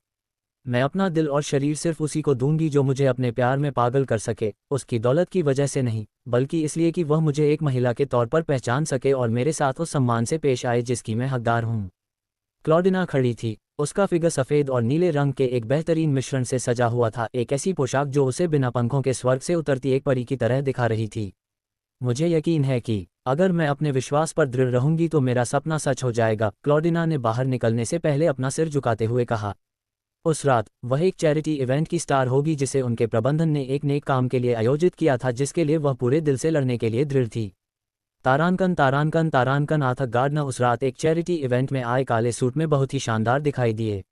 मैं अपना दिल और शरीर सिर्फ उसी को दूंगी जो मुझे अपने प्यार में पागल कर सके, उसकी दौलत की वजह से नहीं, बल्कि इसलिए कि वह मुझे एक महिला के तौर पर पहचान सके और मेरे साथ उस सम्मान से पेश आए जिसकी मैं हकदार हूँ। क्लॉडिना खड़ी थी। उसका फिगर सफ़ेद और नीले रंग के एक बेहतरीन मिश्रण से सजा हुआ था, एक ऐसी पोशाक जो उसे बिना पंखों के स्वर्ग से उतरती एक परी की तरह दिखा रही थी। मुझे यकीन है कि अगर मैं अपने विश्वास पर दृढ़ रहूंगी तो मेरा सपना सच हो जाएगा, क्लॉडिना ने बाहर निकलने से पहले अपना सिर झुकाते हुए कहा। उस रात वह एक चैरिटी इवेंट की स्टार होगी जिसे उनके प्रबंधन ने एक नेक काम के लिए आयोजित किया था, जिसके लिए वह पूरे दिल से लड़ने के लिए दृढ़ थी। तारांकन तारांकन तारांकन आर्थर गार्डनर उस रात एक चैरिटी इवेंट में आए काले सूट में बहुत ही शानदार दिखाई दिए।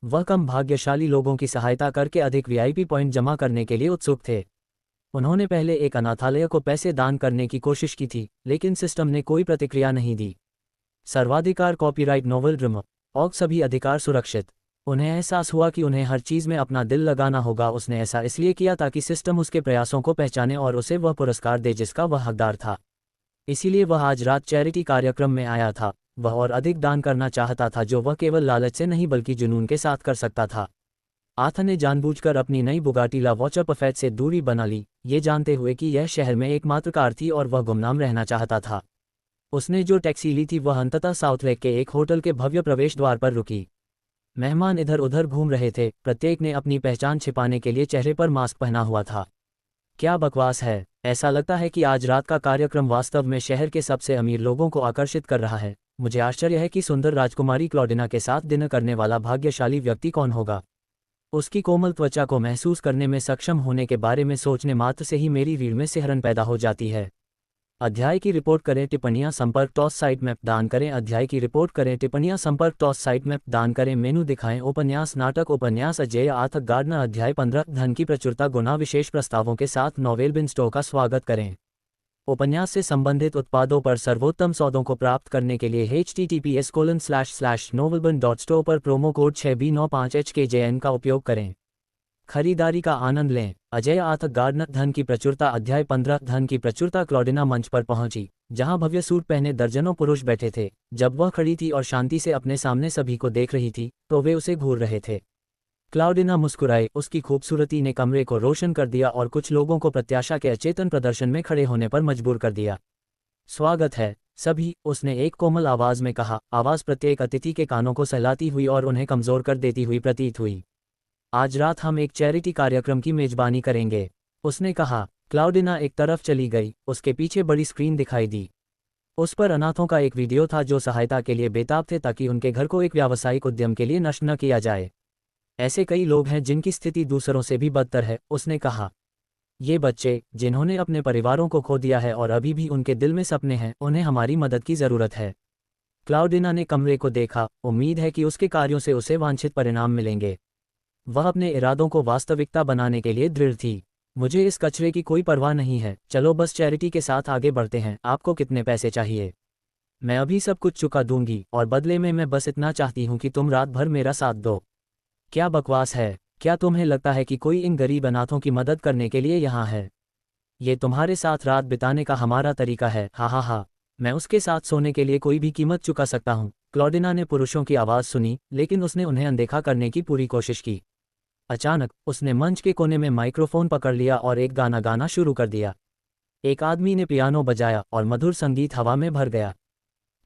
वह कम भाग्यशाली लोगों की सहायता करके अधिक वीआईपी पॉइंट जमा करने के लिए उत्सुक थे। उन्होंने पहले एक अनाथालय को पैसे दान करने की कोशिश की थी, लेकिन सिस्टम ने कोई प्रतिक्रिया नहीं दी। सर्वाधिकार, कॉपीराइट, नोवेल ड्रीम और सभी अधिकार सुरक्षित। उन्हें एहसास हुआ कि उन्हें हर चीज़ में अपना दिल लगाना होगा। उसने ऐसा इसलिए किया ताकि सिस्टम उसके प्रयासों को पहचाने और उसे वह पुरस्कार दे जिसका वह हकदार था। इसीलिए वह आज रात चैरिटी कार्यक्रम में आया था। वह और अधिक दान करना चाहता था, जो वह केवल लालच से नहीं बल्कि जुनून के साथ कर सकता था। आर्थर ने जानबूझकर अपनी नई बुगाटी ला वॉचर परफेक्ट से दूरी बना ली, ये जानते हुए कि यह शहर में एकमात्र कार थी और वह गुमनाम रहना चाहता था। उसने जो टैक्सी ली थी वह अंततः साउथलेक के एक होटल के भव्य प्रवेश द्वार पर रुकी। मेहमान इधर उधर घूम रहे थे, प्रत्येक ने अपनी पहचान छिपाने के लिए चेहरे पर मास्क पहना हुआ था। क्या बकवास है! ऐसा लगता है कि आज रात का कार्यक्रम वास्तव में शहर के सबसे अमीर लोगों को आकर्षित कर रहा है। मुझे आश्चर्य है कि सुंदर राजकुमारी क्लॉडिना के साथ डिनर करने वाला भाग्यशाली व्यक्ति कौन होगा। उसकी कोमल त्वचा को महसूस करने में सक्षम होने के बारे में सोचने मात्र से ही मेरी रीढ़ में सिहरन पैदा हो जाती है। अध्याय की रिपोर्ट करें, टिप्पणियां संपर्क टॉस साइट मैप दान करें। अध्याय की रिपोर्ट करें, टिप्पणियां संपर्क टॉस साइट मैप दान करें। मेनू दिखाएं, उपन्यास, नाटक, उपन्यास, अजेय आर्थर गार्डनर। अध्याय 15, धन की प्रचुरता गुना। विशेष प्रस्तावों के साथ नोवेल बिन स्टो का स्वागत करें। उपन्यास से संबंधित उत्पादों पर सर्वोत्तम सौदों को प्राप्त करने के लिए https://novelbin.store पर प्रोमो कोड 6B95HKJN का उपयोग करें। खरीदारी का आनंद लें। अजेय आर्थर गार्डनर। धन की प्रचुरता। अध्याय 15, धन की प्रचुरता। क्लॉडिना मंच पर पहुंची, जहां भव्य सूट पहने दर्जनों पुरुष बैठे थे। जब वह खड़ी थी और शांति से अपने सामने सभी को देख रही थी, तो वे उसे घूर रहे थे। क्लॉडिना मुस्कुराई। उसकी खूबसूरती ने कमरे को रोशन कर दिया और कुछ लोगों को प्रत्याशा के अचेतन प्रदर्शन में खड़े होने पर मजबूर कर दिया। स्वागत है सभी, उसने एक कोमल आवाज में कहा। आवाज प्रत्येक अतिथि के कानों को सहलाती हुई और उन्हें कमजोर कर देती हुई प्रतीत हुई। आज रात हम एक चैरिटी कार्यक्रम की मेजबानी करेंगे, उसने कहा। क्लाउडिना एक तरफ चली गई। उसके पीछे बड़ी स्क्रीन दिखाई दी। उस पर अनाथों का एक वीडियो था जो सहायता के लिए बेताब थे ताकि उनके घर को एक व्यावसायिक उद्यम के लिए नष्ट न किया जाए। ऐसे कई लोग हैं जिनकी स्थिति दूसरों से भी बदतर है, उसने कहा। ये बच्चे जिन्होंने अपने परिवारों को खो दिया है और अभी भी उनके दिल में सपने हैं, उन्हें हमारी मदद की ज़रूरत है। क्लाउडिना ने कमरे को देखा। उम्मीद है कि उसके कार्यों से उसे वांछित परिणाम मिलेंगे। वह अपने इरादों को वास्तविकता बनाने के लिए दृढ़ थी। मुझे इस कचरे की कोई परवाह नहीं है, चलो बस चैरिटी के साथ आगे बढ़ते हैं। आपको कितने पैसे चाहिए? मैं अभी सब कुछ चुका दूंगी और बदले में मैं बस इतना चाहती हूँ कि तुम रात भर मेरा साथ दो। क्या बकवास है। क्या तुम्हें लगता है कि कोई इन गरीब अनाथों की मदद करने के लिए यहाँ है? ये तुम्हारे साथ रात बिताने का हमारा तरीका है। हा हा हा। मैं उसके साथ सोने के लिए कोई भी कीमत चुका सकता हूँ। क्लॉडिना ने पुरुषों की आवाज़ सुनी, लेकिन उसने उन्हें अनदेखा करने की पूरी कोशिश की। अचानक उसने मंच के कोने में माइक्रोफोन पकड़ लिया और एक गाना गाना शुरू कर दिया। एक आदमी ने पियानो बजाया और मधुर संगीत हवा में भर गया।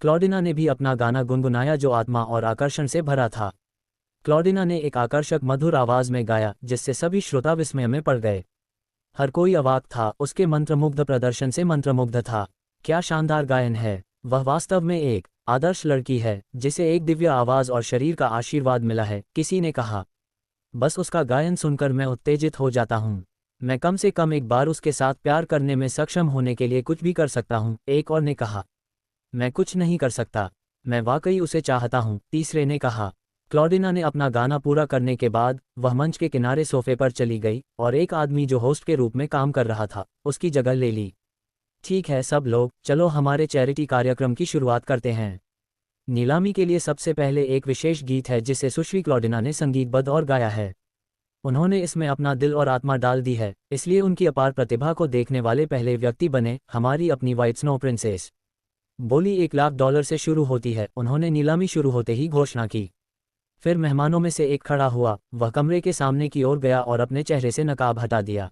क्लॉडिना ने भी अपना गाना गुनगुनाया जो आत्मा और आकर्षण से भरा था। क्लॉडिना ने एक आकर्षक मधुर आवाज में गाया जिससे सभी श्रोता विस्मय में पड़ गए। हर कोई अवाक था, उसके मंत्रमुग्ध प्रदर्शन से मंत्रमुग्ध था। क्या शानदार गायन है। वह वास्तव में एक आदर्श लड़की है जिसे एक दिव्य आवाज और शरीर का आशीर्वाद मिला है, किसी ने कहा। बस उसका गायन सुनकर मैं उत्तेजित हो जाता हूँ। मैं कम से कम एक बार उसके साथ प्यार करने में सक्षम होने के लिए कुछ भी कर सकता हूँ, एक और ने कहा। मैं कुछ नहीं कर सकता। मैं वाकई उसे चाहता हूँ, तीसरे ने कहा। क्लॉडिना ने अपना गाना पूरा करने के बाद वह मंच के किनारे सोफे पर चली गई और एक आदमी जो होस्ट के रूप में काम कर रहा था उसकी जगह ले ली। ठीक है सब लोग, चलो हमारे चैरिटी कार्यक्रम की शुरुआत करते हैं। नीलामी के लिए सबसे पहले एक विशेष गीत है जिसे सुश्री क्लॉडिना ने संगीतबद्ध और गाया है। उन्होंने इसमें अपना दिल और आत्मा डाल दी है, इसलिए उनकी अपार प्रतिभा को देखने वाले पहले व्यक्ति बने। हमारी अपनी व्हाइट स्नो प्रिंसेस बोली $1,00,000 से शुरू होती है। उन्होंने नीलामी शुरू होते ही घोषणा की। फिर मेहमानों में से एक खड़ा हुआ, वह कमरे के सामने की ओर गया और अपने चेहरे से नकाब हटा दिया।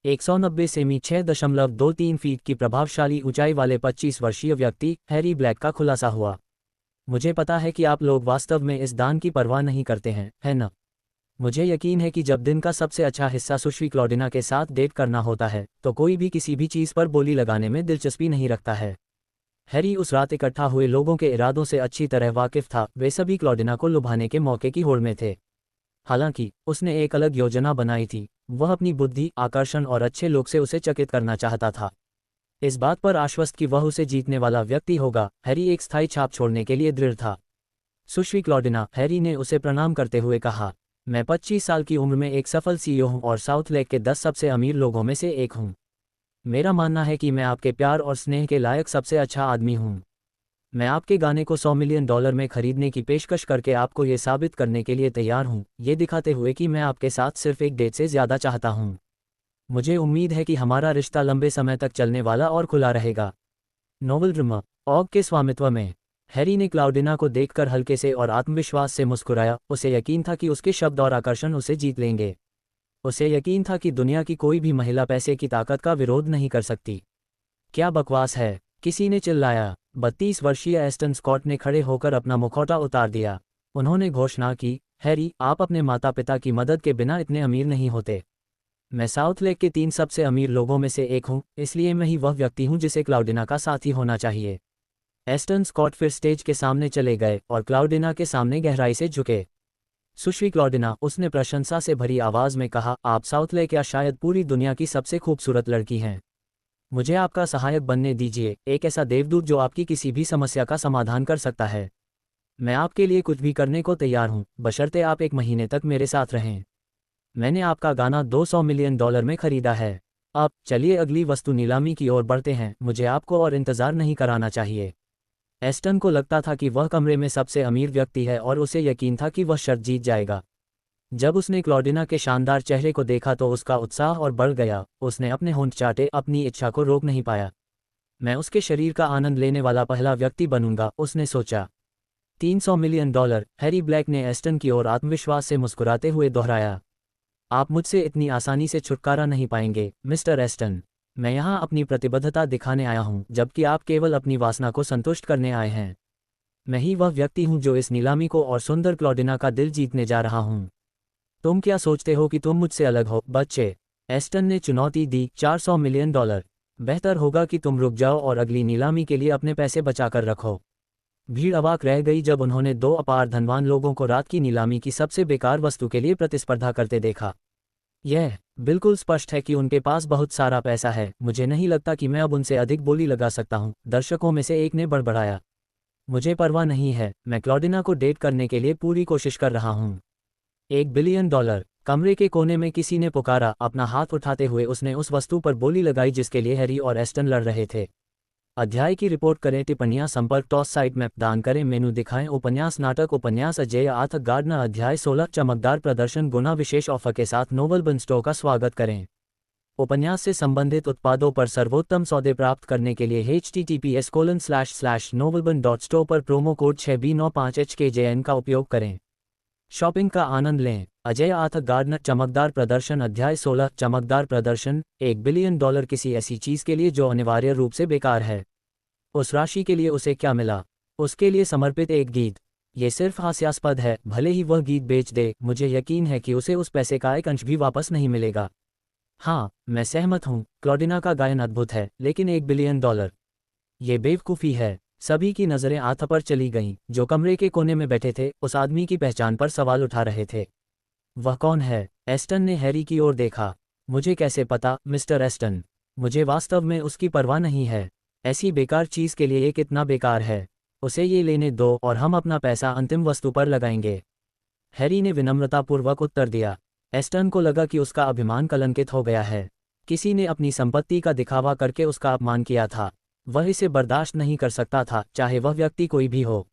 190 सेमी 6.23 फीट की प्रभावशाली ऊंचाई वाले 25 वर्षीय व्यक्ति हैरी ब्लैक का खुलासा हुआ। मुझे पता है कि आप लोग वास्तव में इस दान की परवाह नहीं करते हैं, है ना? मुझे यकीन है कि जब दिन का सबसे अच्छा हिस्सा सुश्री क्लॉडिना के साथ डेट करना होता है तो कोई भी किसी भी चीज़ पर बोली लगाने में दिलचस्पी नहीं रखता है। हैरी उस रात इकट्ठा हुए लोगों के इरादों से अच्छी तरह वाकिफ था। वे सभी क्लॉडिना को लुभाने के मौके की होड़ में थे। हालांकि उसने एक अलग योजना बनाई थी। वह अपनी बुद्धि, आकर्षण और अच्छे लोग से उसे चकित करना चाहता था, इस बात पर आश्वस्त कि वह उसे जीतने वाला व्यक्ति होगा। हैरी एक स्थायी छाप छोड़ने के लिए दृढ़ था। सुश्री क्लॉडिना, हैरी ने उसे प्रणाम करते हुए कहा, मैं 25 साल की उम्र में एक सफल सीईओ हूं और साउथ लेक के 10 सबसे अमीर लोगों में से एक हूं। मेरा मानना है कि मैं आपके प्यार और स्नेह के लायक सबसे अच्छा आदमी हूं। मैं आपके गाने को $100 मिलियन में खरीदने की पेशकश करके आपको ये साबित करने के लिए तैयार हूं, ये दिखाते हुए कि मैं आपके साथ सिर्फ एक डेट से ज़्यादा चाहता हूं। मुझे उम्मीद है कि हमारा रिश्ता लंबे समय तक चलने वाला और खुला रहेगा। नोबल ड्रामा ऑग के स्वामित्व में। हैरी ने क्लाउडिना को देखकर हल्के से और आत्मविश्वास से मुस्कुराया। उसे यकीन था कि उसके शब्द और आकर्षण उसे जीत लेंगे। उसे यकीन था कि दुनिया की कोई भी महिला पैसे की ताकत का विरोध नहीं कर सकती। क्या बकवास है, किसी ने चिल्लाया। 32 वर्षीय एस्टन स्कॉट ने खड़े होकर अपना मुखौटा उतार दिया। उन्होंने घोषणा की, हैरी, आप अपने माता पिता की मदद के बिना इतने अमीर नहीं होते। मैं साउथ लेक के 3 सबसे अमीर लोगों में से एक हूँ, इसलिए मैं ही वह व्यक्ति हूँ जिसे क्लाउडिना का साथी होना चाहिए। एस्टन स्कॉट फिर स्टेज के सामने चले गए और क्लाउडिना के सामने गहराई से झुके। सुश्री क्लॉडिना, उसने प्रशंसा से भरी आवाज में कहा, आप साउथ लेक या शायद पूरी दुनिया की सबसे खूबसूरत लड़की हैं। मुझे आपका सहायक बनने दीजिए, एक ऐसा देवदूत जो आपकी किसी भी समस्या का समाधान कर सकता है। मैं आपके लिए कुछ भी करने को तैयार हूँ, बशर्ते आप 1 महीने तक मेरे साथ रहें। मैंने आपका गाना $200 मिलियन में खरीदा है। अब चलिए अगली वस्तु नीलामी की ओर बढ़ते हैं। मुझे आपको और इंतज़ार नहीं कराना चाहिए। एस्टन को लगता था कि वह कमरे में सबसे अमीर व्यक्ति है और उसे यकीन था कि वह शर्त जीत जाएगा। जब उसने क्लॉडिना के शानदार चेहरे को देखा तो उसका उत्साह और बढ़ गया। उसने अपने होंठ चाटे, अपनी इच्छा को रोक नहीं पाया। मैं उसके शरीर का आनंद लेने वाला पहला व्यक्ति बनूंगा, उसने सोचा। $300 मिलियन, हैरी ब्लैक ने एस्टन की ओर आत्मविश्वास से मुस्कुराते हुए दोहराया। आप मुझसे इतनी आसानी से छुटकारा नहीं पाएंगे, मिस्टर एस्टन। मैं यहाँ अपनी प्रतिबद्धता दिखाने आया हूँ, जबकि आप केवल अपनी वासना को संतुष्ट करने आए हैं। मैं ही वह व्यक्ति हूँ जो इस नीलामी को और सुंदर क्लॉडिना का दिल जीतने जा रहा हूँ। तुम क्या सोचते हो कि तुम मुझसे अलग हो, बच्चे? एस्टन ने चुनौती दी। $400 मिलियन। बेहतर होगा कि तुम रुक जाओ और अगली नीलामी के लिए अपने पैसे बचाकर रखो। भीड़ अवाक रह गई जब उन्होंने 2 अपार धनवान लोगों को रात की नीलामी की सबसे बेकार वस्तु के लिए प्रतिस्पर्धा करते देखा। यह बिल्कुल स्पष्ट है कि उनके पास बहुत सारा पैसा है। मुझे नहीं लगता कि मैं अब उनसे अधिक बोली लगा सकता हूँ, दर्शकों में से एक ने बड़बड़ाया। मुझे परवाह नहीं है, मैं क्लॉडिना को डेट करने के लिए पूरी कोशिश कर रहा हूँ। $1 बिलियन। कमरे के कोने में किसी ने पुकारा। अपना हाथ उठाते हुए उसने उस वस्तु पर बोली लगाई जिसके लिए हैरी और एस्टन लड़ रहे थे। अध्याय की रिपोर्ट करें, टिप्पणियां, संपर्क, टॉस, साइट मैप, दान करें, मेनू दिखाएं, उपन्यास, नाटक, उपन्यास, अजय आर्थर गार्डनर। अध्याय 16, चमकदार प्रदर्शन, गुना विशेष ऑफर के साथ नोवेल बर्नस्टो का स्वागत करें। उपन्यास से संबंधित उत्पादों पर सर्वोत्तम सौदे प्राप्त करने के लिए https://novelburn.store पर प्रोमो कोड 6B95HKJN का उपयोग करें। शॉपिंग का आनंद लें। Ajay Arthur Gardner. चमकदार प्रदर्शन। अध्याय 16, चमकदार प्रदर्शन। $1 बिलियन किसी ऐसी चीज के लिए जो अनिवार्य रूप से बेकार है। उस राशि के लिए उसे क्या मिला? उसके लिए समर्पित एक गीत। ये सिर्फ हास्यास्पद है, भले ही वह गीत बेच दे, मुझे यकीन है कि उसे उस पैसे का एक अंश भी वापस नहीं मिलेगा। हाँ, मैं सहमत हूँ, क्लॉडिना का गायन अद्भुत है, लेकिन $1 बिलियन, ये बेवकूफ़ी है। सभी की नज़रें आर्थर पर चली गईं, जो कमरे के कोने में बैठे थे, उस आदमी की पहचान पर सवाल उठा रहे थे। वह कौन है? एस्टन ने हैरी की ओर देखा। मुझे कैसे पता, मिस्टर एस्टन? मुझे वास्तव में उसकी परवाह नहीं है। ऐसी बेकार चीज़ के लिए ये कितना बेकार है। उसे ये लेने दो और हम अपना पैसा अंतिम वस्तु पर लगाएंगे। हैरी ने विनम्रतापूर्वक उत्तर दिया। एस्टन को लगा कि उसका अभिमान कलंकित हो गया है। किसी ने अपनी संपत्ति का दिखावा करके उसका अपमान किया था। वह इसे बर्दाश्त नहीं कर सकता था, चाहे वह व्यक्ति कोई भी हो।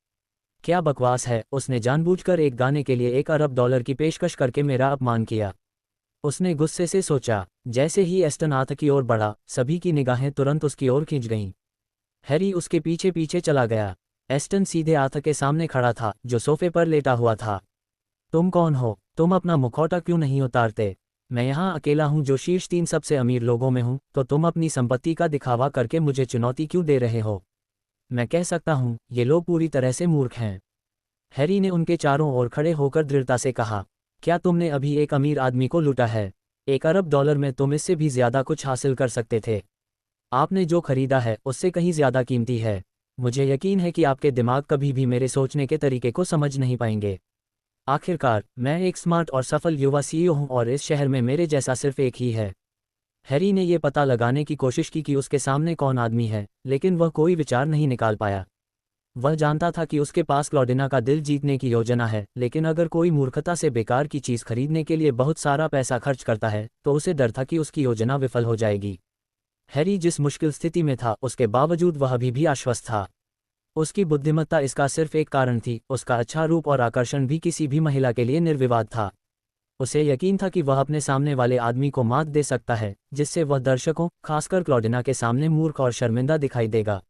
क्या बकवास है, उसने जानबूझकर एक गाने के लिए $1 अरब की पेशकश करके मेरा अपमान किया। उसने गुस्से से सोचा। जैसे ही एस्टन आर्थर की ओर बढ़ा, सभी की निगाहें तुरंत उसकी ओर खींच गईं। हैरी उसके पीछे पीछे चला गया। एस्टन सीधे आर्थर के सामने खड़ा था, जो सोफे पर लेटा हुआ था। तुम कौन हो? तुम अपना मुखौटा क्यों नहीं उतारते? मैं यहाँ अकेला हूँ जो शीर्ष 3 सबसे अमीर लोगों में हूँ, तो तुम अपनी संपत्ति का दिखावा करके मुझे चुनौती क्यों दे रहे हो? मैं कह सकता हूँ, ये लोग पूरी तरह से मूर्ख हैं। हैरी ने उनके चारों ओर खड़े होकर दृढ़ता से कहा, क्या तुमने अभी एक अमीर आदमी को लूटा है? $1 अरब में तुम इससे भी ज्यादा कुछ हासिल कर सकते थे। आपने जो खरीदा है उससे कहीं ज्यादा कीमती है। मुझे यकीन है कि आपके दिमाग कभी भी मेरे सोचने के तरीके को समझ नहीं पाएंगे। आखिरकार, मैं एक स्मार्ट और सफल युवा सीईओ हूं और इस शहर में मेरे जैसा सिर्फ एक ही है। हैरी ने यह पता लगाने की कोशिश की कि उसके सामने कौन आदमी है, लेकिन वह कोई विचार नहीं निकाल पाया। वह जानता था कि उसके पास क्लॉडिना का दिल जीतने की योजना है, लेकिन अगर कोई मूर्खता से बेकार की चीज़ खरीदने के लिए बहुत सारा पैसा खर्च करता है, तो उसे डर था कि उसकी योजना विफल हो जाएगी। हैरी जिस मुश्किल स्थिति में था, उसके बावजूद वह अभी भी आश्वस्त था। उसकी बुद्धिमत्ता इसका सिर्फ एक कारण थी, उसका अच्छा रूप और आकर्षण भी किसी भी महिला के लिए निर्विवाद था। उसे यकीन था कि वह अपने सामने वाले आदमी को मात दे सकता है, जिससे वह दर्शकों, खासकर क्लॉडिना के सामने मूर्ख और शर्मिंदा दिखाई देगा।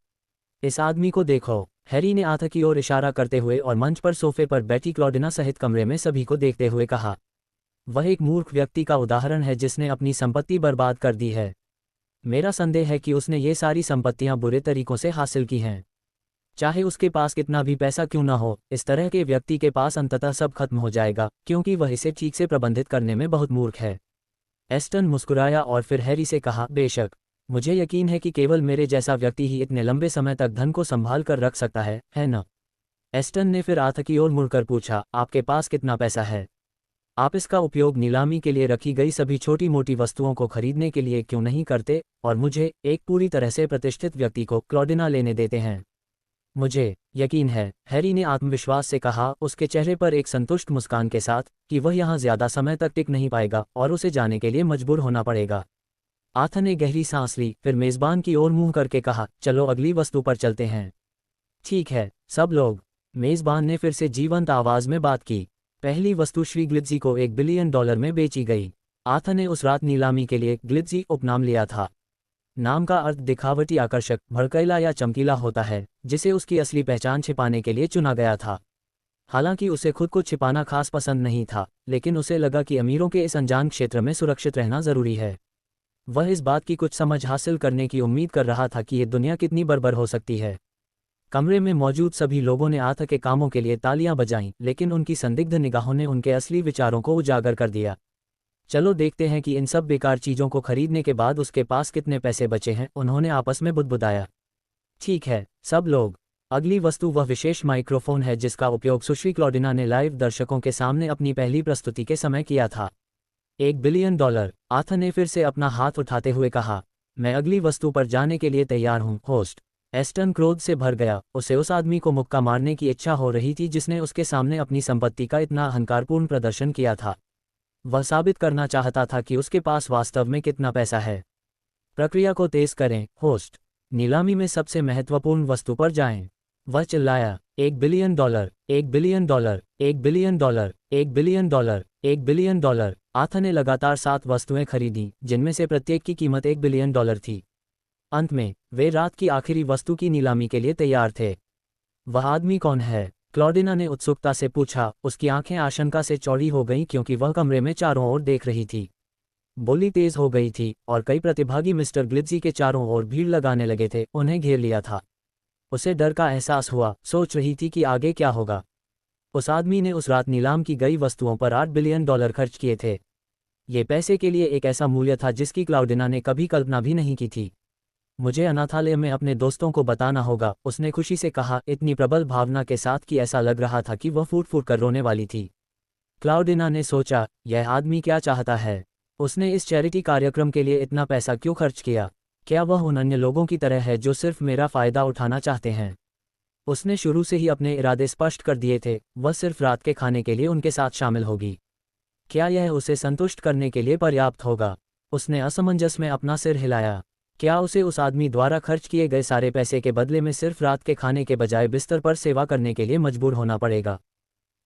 इस आदमी को देखो, हैरी ने आर्थर की ओर इशारा करते हुए और मंच पर सोफे पर बैठी क्लॉडिना सहित कमरे में सभी को देखते हुए कहा। वह एक मूर्ख व्यक्ति का उदाहरण है जिसने अपनी संपत्ति बर्बाद कर दी है। मेरा संदेह है कि उसने ये सारी संपत्तियां बुरे तरीकों से हासिल की हैं। चाहे उसके पास कितना भी पैसा क्यों ना हो, इस तरह के व्यक्ति के पास अंततः सब खत्म हो जाएगा, क्योंकि वह इसे ठीक से प्रबंधित करने में बहुत मूर्ख है। एस्टन मुस्कुराया और फिर हैरी से कहा, बेशक, मुझे यकीन है कि केवल मेरे जैसा व्यक्ति ही इतने लंबे समय तक धन को संभाल कर रख सकता है ना? एस्टन ने फिर आर्थर की ओर मुड़कर पूछा, आपके पास कितना पैसा है? आप इसका उपयोग नीलामी के लिए रखी गई सभी छोटी मोटी वस्तुओं को खरीदने के लिए क्यों नहीं करते, और मुझे, एक पूरी तरह से प्रतिष्ठित व्यक्ति को, क्लॉडिना लेने देते हैं? मुझे यकीन है, हैरी ने आत्मविश्वास से कहा, उसके चेहरे पर एक संतुष्ट मुस्कान के साथ, कि वह यहाँ ज्यादा समय तक टिक नहीं पाएगा और उसे जाने के लिए मजबूर होना पड़ेगा। आर्थर ने गहरी सांस ली, फिर मेजबान की ओर मुंह करके कहा, चलो अगली वस्तु पर चलते हैं। ठीक है, सब लोग। मेजबान ने फिर से जीवंत आवाज में बात की। पहली वस्तु श्री ग्लिट्जी को $1 बिलियन में बेची गई। आर्थर ने उस रात नीलामी के लिए ग्लिट्जी उपनाम लिया था। नाम का अर्थ दिखावटी, आकर्षक, भड़कैला या चमकीला होता है, जिसे उसकी असली पहचान छिपाने के लिए चुना गया था। हालांकि उसे खुद को छिपाना खास पसंद नहीं था, लेकिन उसे लगा कि अमीरों के इस अनजान क्षेत्र में सुरक्षित रहना जरूरी है। वह इस बात की कुछ समझ हासिल करने की उम्मीद कर रहा था कि ये दुनिया कितनी बर्बर हो सकती है। कमरे में मौजूद सभी लोगों ने आर्थर के कामों के लिए तालियां बजाईं, लेकिन उनकी संदिग्ध निगाहों ने उनके असली विचारों को उजागर कर दिया। चलो देखते हैं कि इन सब बेकार चीज़ों को खरीदने के बाद उसके पास कितने पैसे बचे हैं, उन्होंने आपस में बुदबुदाया। ठीक है, सब लोग। अगली वस्तु वह विशेष माइक्रोफोन है जिसका उपयोग सुश्री क्लॉडिना ने लाइव दर्शकों के सामने अपनी पहली प्रस्तुति के समय किया था। $1 बिलियन। आर्थर ने फिर से अपना हाथ उठाते हुए कहा, मैं अगली वस्तु पर जाने के लिए तैयार हूँ, होस्ट। एस्टन क्रोध से भर गया, उसे उस आदमी को मुक्का मारने की इच्छा हो रही थी जिसने उसके सामने अपनी संपत्ति का इतना अहंकारपूर्ण प्रदर्शन किया था। वह साबित करना चाहता था कि उसके पास वास्तव में कितना पैसा है। प्रक्रिया को तेज करें, होस्ट। नीलामी में सबसे महत्वपूर्ण वस्तु पर जाएं। वह चिल्लाया, $1 billion, $1 billion, $1 billion, $1 billion, $1 billion. आथा ने लगातार 7 वस्तुएं खरीदी जिनमें से प्रत्येक की कीमत $1 बिलियन थी। अंत में वे रात की आखिरी वस्तु की नीलामी के लिए तैयार थे। वह आदमी कौन है? क्लॉडिना ने उत्सुकता से पूछा। उसकी आंखें आशंका से चौड़ी हो गईं क्योंकि वह कमरे में चारों ओर देख रही थी। बोली तेज हो गई थी और कई प्रतिभागी मिस्टर ग्लिट्जी के चारों ओर भीड़ लगाने लगे थे, उन्हें घेर लिया था। उसे डर का एहसास हुआ, सोच रही थी कि आगे क्या होगा। उस आदमी ने उस रात नीलाम की गई वस्तुओं पर $8 बिलियन खर्च किए थे। ये पैसे के लिए एक ऐसा मूल्य था जिसकी क्लाउडिना ने कभी कल्पना भी नहीं की थी। मुझे अनाथालय में अपने दोस्तों को बताना होगा, उसने खुशी से कहा, इतनी प्रबल भावना के साथ कि ऐसा लग रहा था कि वह फूट फूट कर रोने वाली थी। क्लाउडिना ने सोचा, यह आदमी क्या चाहता है? उसने इस चैरिटी कार्यक्रम के लिए इतना पैसा क्यों खर्च किया? क्या वह उन अन्य लोगों की तरह है जो सिर्फ मेरा फ़ायदा उठाना चाहते हैं? उसने शुरू से ही अपने इरादे स्पष्ट कर दिए थे, वह सिर्फ रात के खाने के लिए उनके साथ शामिल होगी। क्या यह उसे संतुष्ट करने के लिए पर्याप्त होगा? उसने असमंजस में अपना सिर हिलाया। क्या उसे उस आदमी द्वारा खर्च किए गए सारे पैसे के बदले में सिर्फ रात के खाने के बजाय बिस्तर पर सेवा करने के लिए मजबूर होना पड़ेगा?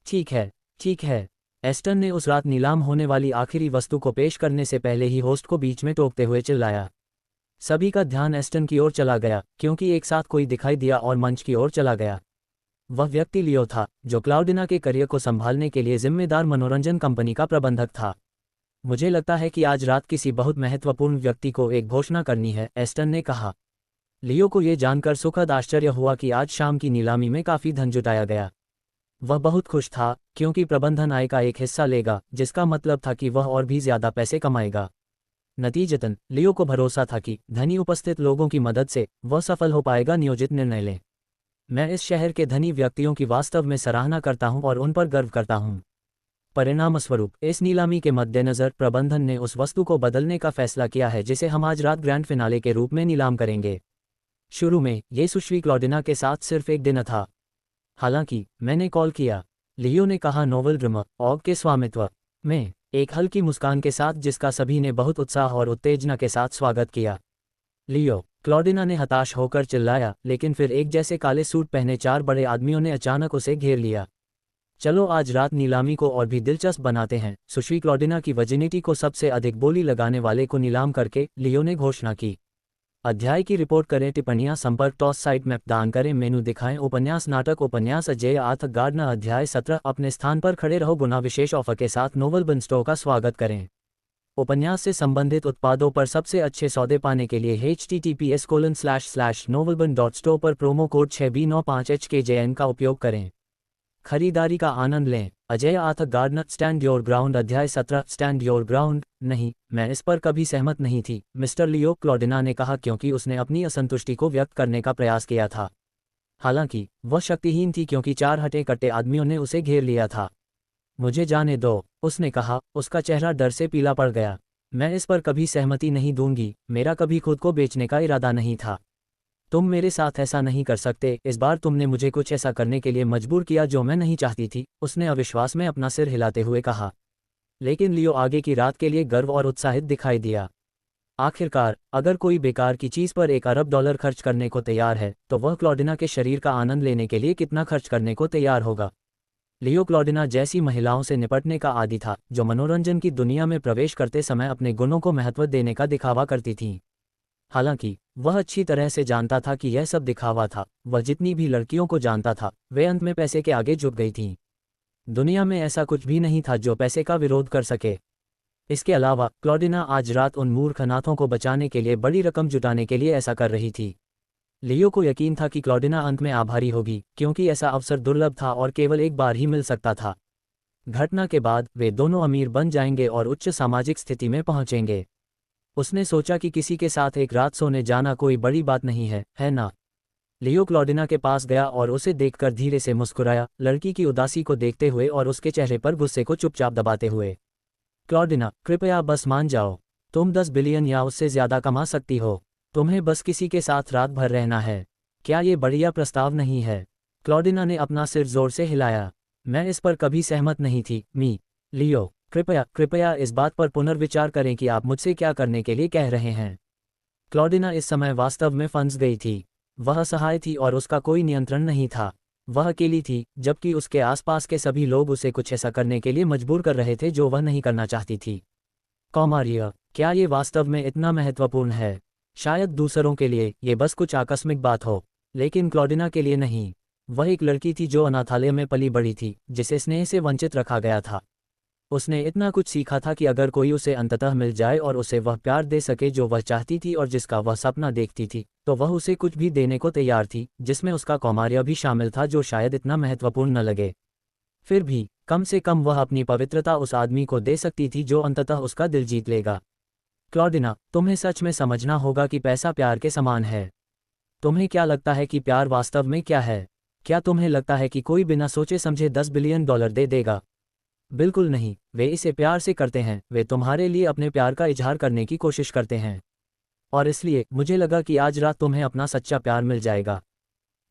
ठीक है, ठीक है। एस्टन ने उस रात नीलाम होने वाली आखिरी वस्तु को पेश करने से पहले ही होस्ट को बीच में टोकते हुए चिल्लाया। सभी का ध्यान एस्टन की ओर चला गया क्योंकि एक साथ कोई दिखाई दिया और मंच की ओर चला गया। वह व्यक्ति लियो था, जो क्लाउडिना के करियर को संभालने के लिए जिम्मेदार मनोरंजन कंपनी का प्रबंधक था। मुझे लगता है कि आज रात किसी बहुत महत्वपूर्ण व्यक्ति को एक घोषणा करनी है, एस्टन ने कहा। लियो को यह जानकर सुखद आश्चर्य हुआ कि आज शाम की नीलामी में काफ़ी धन जुटाया गया। वह बहुत खुश था क्योंकि प्रबंधन आय का एक हिस्सा लेगा, जिसका मतलब था कि वह और भी ज़्यादा पैसे कमाएगा। नतीजतन लियो को भरोसा था कि धनी उपस्थित लोगों की मदद से वह सफल हो पाएगा नियोजित निर्णय लें। मैं इस शहर के धनी व्यक्तियों की वास्तव में सराहना करता हूं और उन पर गर्व करता हूं। परिणामस्वरूप इस नीलामी के मद्देनज़र प्रबंधन ने उस वस्तु को बदलने का फैसला किया है जिसे हम आज रात ग्रैंड फिनाले के रूप में नीलाम करेंगे। शुरू में ये सुश्री क्लॉडिना के साथ सिर्फ एक दिन था। हालांकि मैंने कॉल किया, लियो ने कहा, नोवेल ड्रीमर ऑग के स्वामित्व में, एक हल्की मुस्कान के साथ जिसका सभी ने बहुत उत्साह और उत्तेजना के साथ स्वागत किया। लियो, क्लॉडिना ने हताश होकर चिल्लाया, लेकिन फिर एक जैसे काले सूट पहने 4 बड़े आदमियों ने अचानक उसे घेर लिया। चलो आज रात नीलामी को और भी दिलचस्प बनाते हैं। सुश्री क्लॉडिना की वर्जिनिटी को सबसे अधिक बोली लगाने वाले को नीलाम करके लियो ने घोषणा की। अध्याय की रिपोर्ट करें, टिप्पणियां, संपर्क, टॉस साइट मैप दान करें, मेनू दिखाएं, उपन्यास, नाटक, उपन्यास, अजय आर्थ गार्डनर। अध्याय 17, अपने स्थान पर खड़े रहो। गुना विशेष ऑफर के साथ नोवेल बन स्टोर का स्वागत करें। उपन्यास से संबंधित उत्पादों पर सबसे अच्छे सौदे पाने के लिए https://novelbun.store पर प्रोमो कोड 6B95HKJN का उपयोग करें। खरीदारी का आनंद लें। अजय आर्थ गार्डनर, स्टैंड योर ग्राउंड। अध्याय 17, स्टैंड योर ग्राउंड। नहीं, मैं इस पर कभी सहमत नहीं थी, मिस्टर लियो, क्लॉडिना ने कहा क्योंकि उसने अपनी असंतुष्टि को व्यक्त करने का प्रयास किया था। हालांकि वह शक्तिहीन थी क्योंकि 4 हटे कट्टे आदमियों ने उसे घेर लिया था। मुझे जाने दो, उसने कहा, उसका चेहरा डर से पीला पड़ गया। मैं इस पर कभी सहमति नहीं दूंगी, मेरा कभी खुद को बेचने का इरादा नहीं था। तुम मेरे साथ ऐसा नहीं कर सकते, इस बार तुमने मुझे कुछ ऐसा करने के लिए मजबूर किया जो मैं नहीं चाहती थी, उसने अविश्वास में अपना सिर हिलाते हुए कहा। लेकिन लियो आगे की रात के लिए गर्व और उत्साहित दिखाई दिया। आखिरकार, अगर कोई बेकार की चीज़ पर $1 अरब खर्च करने को तैयार है, तो वह क्लॉडिना के शरीर का आनंद लेने के लिए कितना खर्च करने को तैयार होगा। लियो क्लॉडिना जैसी महिलाओं से निपटने का आदी था, जो मनोरंजन की दुनिया में प्रवेश करते समय अपने गुणों को महत्व देने का दिखावा करती थीं। हालांकि वह अच्छी तरह से जानता था कि यह सब दिखावा था। वह जितनी भी लड़कियों को जानता था, वे अंत में पैसे के आगे झुक गई थीं। दुनिया में ऐसा कुछ भी नहीं था जो पैसे का विरोध कर सके। इसके अलावा क्लॉडिना आज रात उन मूर्ख अनाथों को बचाने के लिए बड़ी रकम जुटाने के लिए ऐसा कर रही थी। लियो को यकीन था कि क्लॉडिना अंत में आभारी होगी, क्योंकि ऐसा अवसर दुर्लभ था और केवल एक बार ही मिल सकता था। घटना के बाद वे दोनों अमीर बन जाएंगे और उच्च सामाजिक स्थिति में पहुंचेंगे। उसने सोचा कि किसी के साथ एक रात सोने जाना कोई बड़ी बात नहीं है ना? लियो क्लॉडिना के पास गया और उसे देखकर धीरे से मुस्कुराया, लड़की की उदासी को देखते हुए और उसके चेहरे पर गुस्से को चुपचाप दबाते हुए। क्लॉडिना, कृपया बस मान जाओ। तुम 10 बिलियन या उससे ज़्यादा कमा सकती हो। तुम्हें बस किसी के साथ रात भर रहना है। क्या ये बढ़िया प्रस्ताव नहीं है? क्लॉडिना ने अपना सिर जोर से हिलाया। मैं इस पर कभी सहमत नहीं थी, लियो। कृपया इस बात पर पुनर्विचार करें कि आप मुझसे क्या करने के लिए कह रहे हैं। क्लॉडिना इस समय वास्तव में फंस गई थी। वह असहाय थी और उसका कोई नियंत्रण नहीं था। वह अकेली थी, जबकि उसके आसपास के सभी लोग उसे कुछ ऐसा करने के लिए मजबूर कर रहे थे जो वह नहीं करना चाहती थी। कौमार्य, क्या ये वास्तव में इतना महत्वपूर्ण है? शायद दूसरों के लिए ये बस कुछ आकस्मिक बात हो, लेकिन क्लॉडिना के लिए नहीं। वह एक लड़की थी जो अनाथालय में पली बड़ी थी, जिसे स्नेह से वंचित रखा गया था। उसने इतना कुछ सीखा था कि अगर कोई उसे अंततः मिल जाए और उसे वह प्यार दे सके जो वह चाहती थी और जिसका वह सपना देखती थी, तो वह उसे कुछ भी देने को तैयार थी, जिसमें उसका कौमार्य भी शामिल था, जो शायद इतना महत्वपूर्ण न लगे। फिर भी कम से कम वह अपनी पवित्रता उस आदमी को दे सकती थी जो अंततः उसका दिल जीत लेगा। क्लॉडिना, तुम्हें सच में समझना होगा कि पैसा प्यार के समान है। तुम्हें क्या लगता है कि प्यार वास्तव में क्या है? क्या तुम्हें लगता है कि कोई बिना सोचे समझे $10 बिलियन दे देगा? बिल्कुल नहीं। वे इसे प्यार से करते हैं, वे तुम्हारे लिए अपने प्यार का इजहार करने की कोशिश करते हैं। और इसलिए मुझे लगा कि आज रात तुम्हें अपना सच्चा प्यार मिल जाएगा।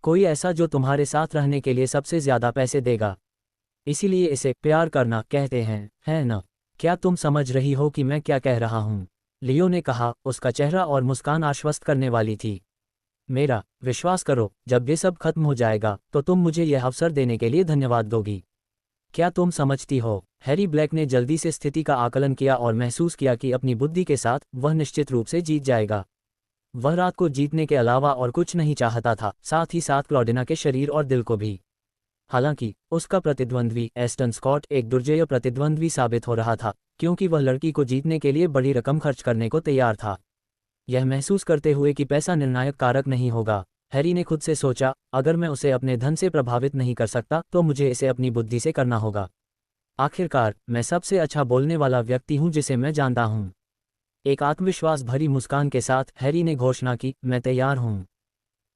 कोई ऐसा जो तुम्हारे साथ रहने के लिए सबसे ज्यादा पैसे देगा। इसीलिए इसे प्यार करना कहते हैं, है ना? क्या तुम समझ रही हो कि मैं क्या कह रहा हूँ? लियो ने कहा, उसका चेहरा और मुस्कान आश्वस्त करने वाली थी। मेरा विश्वास करो, जब ये सब खत्म हो जाएगा तो तुम मुझे यह अवसर देने के लिए धन्यवाद दोगी। क्या तुम समझती हो? हैरी ब्लैक ने जल्दी से स्थिति का आकलन किया और महसूस किया कि अपनी बुद्धि के साथ वह निश्चित रूप से जीत जाएगा। वह रात को जीतने के अलावा और कुछ नहीं चाहता था, साथ ही साथ क्लॉडिना के शरीर और दिल को भी। हालांकि उसका प्रतिद्वंद्वी एस्टन स्कॉट एक दुर्जेय प्रतिद्वंद्वी साबित हो रहा था, क्योंकि वह लड़की को जीतने के लिए बड़ी रकम खर्च करने को तैयार था। यह महसूस करते हुए कि पैसा निर्णायक कारक नहीं होगा, हैरी ने खुद से सोचा, अगर मैं उसे अपने धन से प्रभावित नहीं कर सकता तो मुझे इसे अपनी बुद्धि से करना होगा। आखिरकार मैं सबसे अच्छा बोलने वाला व्यक्ति हूं जिसे मैं जानता हूं। एक आत्मविश्वास भरी मुस्कान के साथ हैरी ने घोषणा की, मैं तैयार हूं।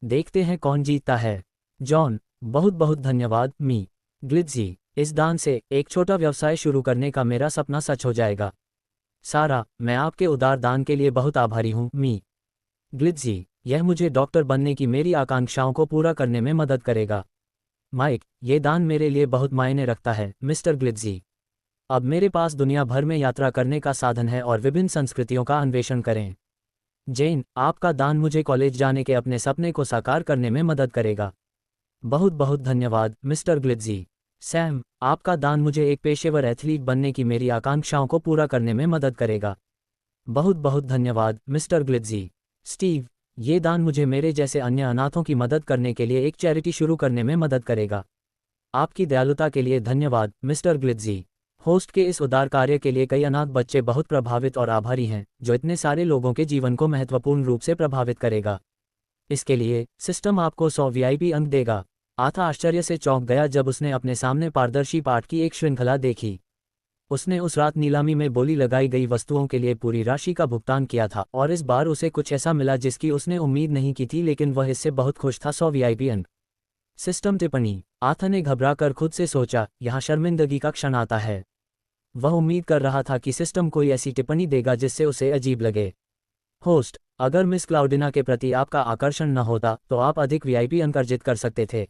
देखते हैं कौन जीतता है। जॉन, बहुत बहुत धन्यवाद मी ग्लिट्जी। इस दान से एक छोटा व्यवसाय शुरू करने का मेरा सपना सच हो जाएगा। सारा, मैं आपके उदार दान के लिए बहुत आभारी हूं मी ग्लिट्जी। यह मुझे डॉक्टर बनने की मेरी आकांक्षाओं को पूरा करने में मदद करेगा। माइक, ये दान मेरे लिए बहुत मायने रखता है मिस्टर ग्लिट्जी। अब मेरे पास दुनिया भर में यात्रा करने का साधन है और विभिन्न संस्कृतियों का अन्वेषण करें। जेन, आपका दान मुझे कॉलेज जाने के अपने सपने को साकार करने में मदद करेगा। बहुत बहुत धन्यवाद मिस्टर ग्लिट्जी। सैम, आपका दान मुझे एक पेशेवर एथलीट बनने की मेरी आकांक्षाओं को पूरा करने में मदद करेगा। बहुत बहुत धन्यवाद मिस्टर ग्लिट्जी। स्टीव, ये दान मुझे मेरे जैसे अन्य अनाथों की मदद करने के लिए एक चैरिटी शुरू करने में मदद करेगा। आपकी दयालुता के लिए धन्यवाद मिस्टर ग्लिट्जी। होस्ट के इस उदार कार्य के लिए कई अनाथ बच्चे बहुत प्रभावित और आभारी हैं, जो इतने सारे लोगों के जीवन को महत्वपूर्ण रूप से प्रभावित करेगा। इसके लिए सिस्टम आपको 100 VIP अंक देगा। आथा आश्चर्य से चौंक गया जब उसने अपने सामने पारदर्शी पाठ की एक श्रृंखला देखी। उसने उस रात नीलामी में बोली लगाई गई वस्तुओं के लिए पूरी राशि का भुगतान किया था और इस बार उसे कुछ ऐसा मिला जिसकी उसने उम्मीद नहीं की थी, लेकिन वह इससे बहुत खुश था। 100 VIP अंक। सिस्टम टिप्पणी। आथा ने घबराकर खुद से सोचा, यहाँ शर्मिंदगी का क्षण आता है। वह उम्मीद कर रहा था कि सिस्टम कोई ऐसी टिप्पणी देगा जिससे उसे अजीब लगे। होस्ट, अगर मिस क्लाउडिना के प्रति आपका आकर्षण न होता तो आप अधिक VIP अंक अर्जित कर सकते थे।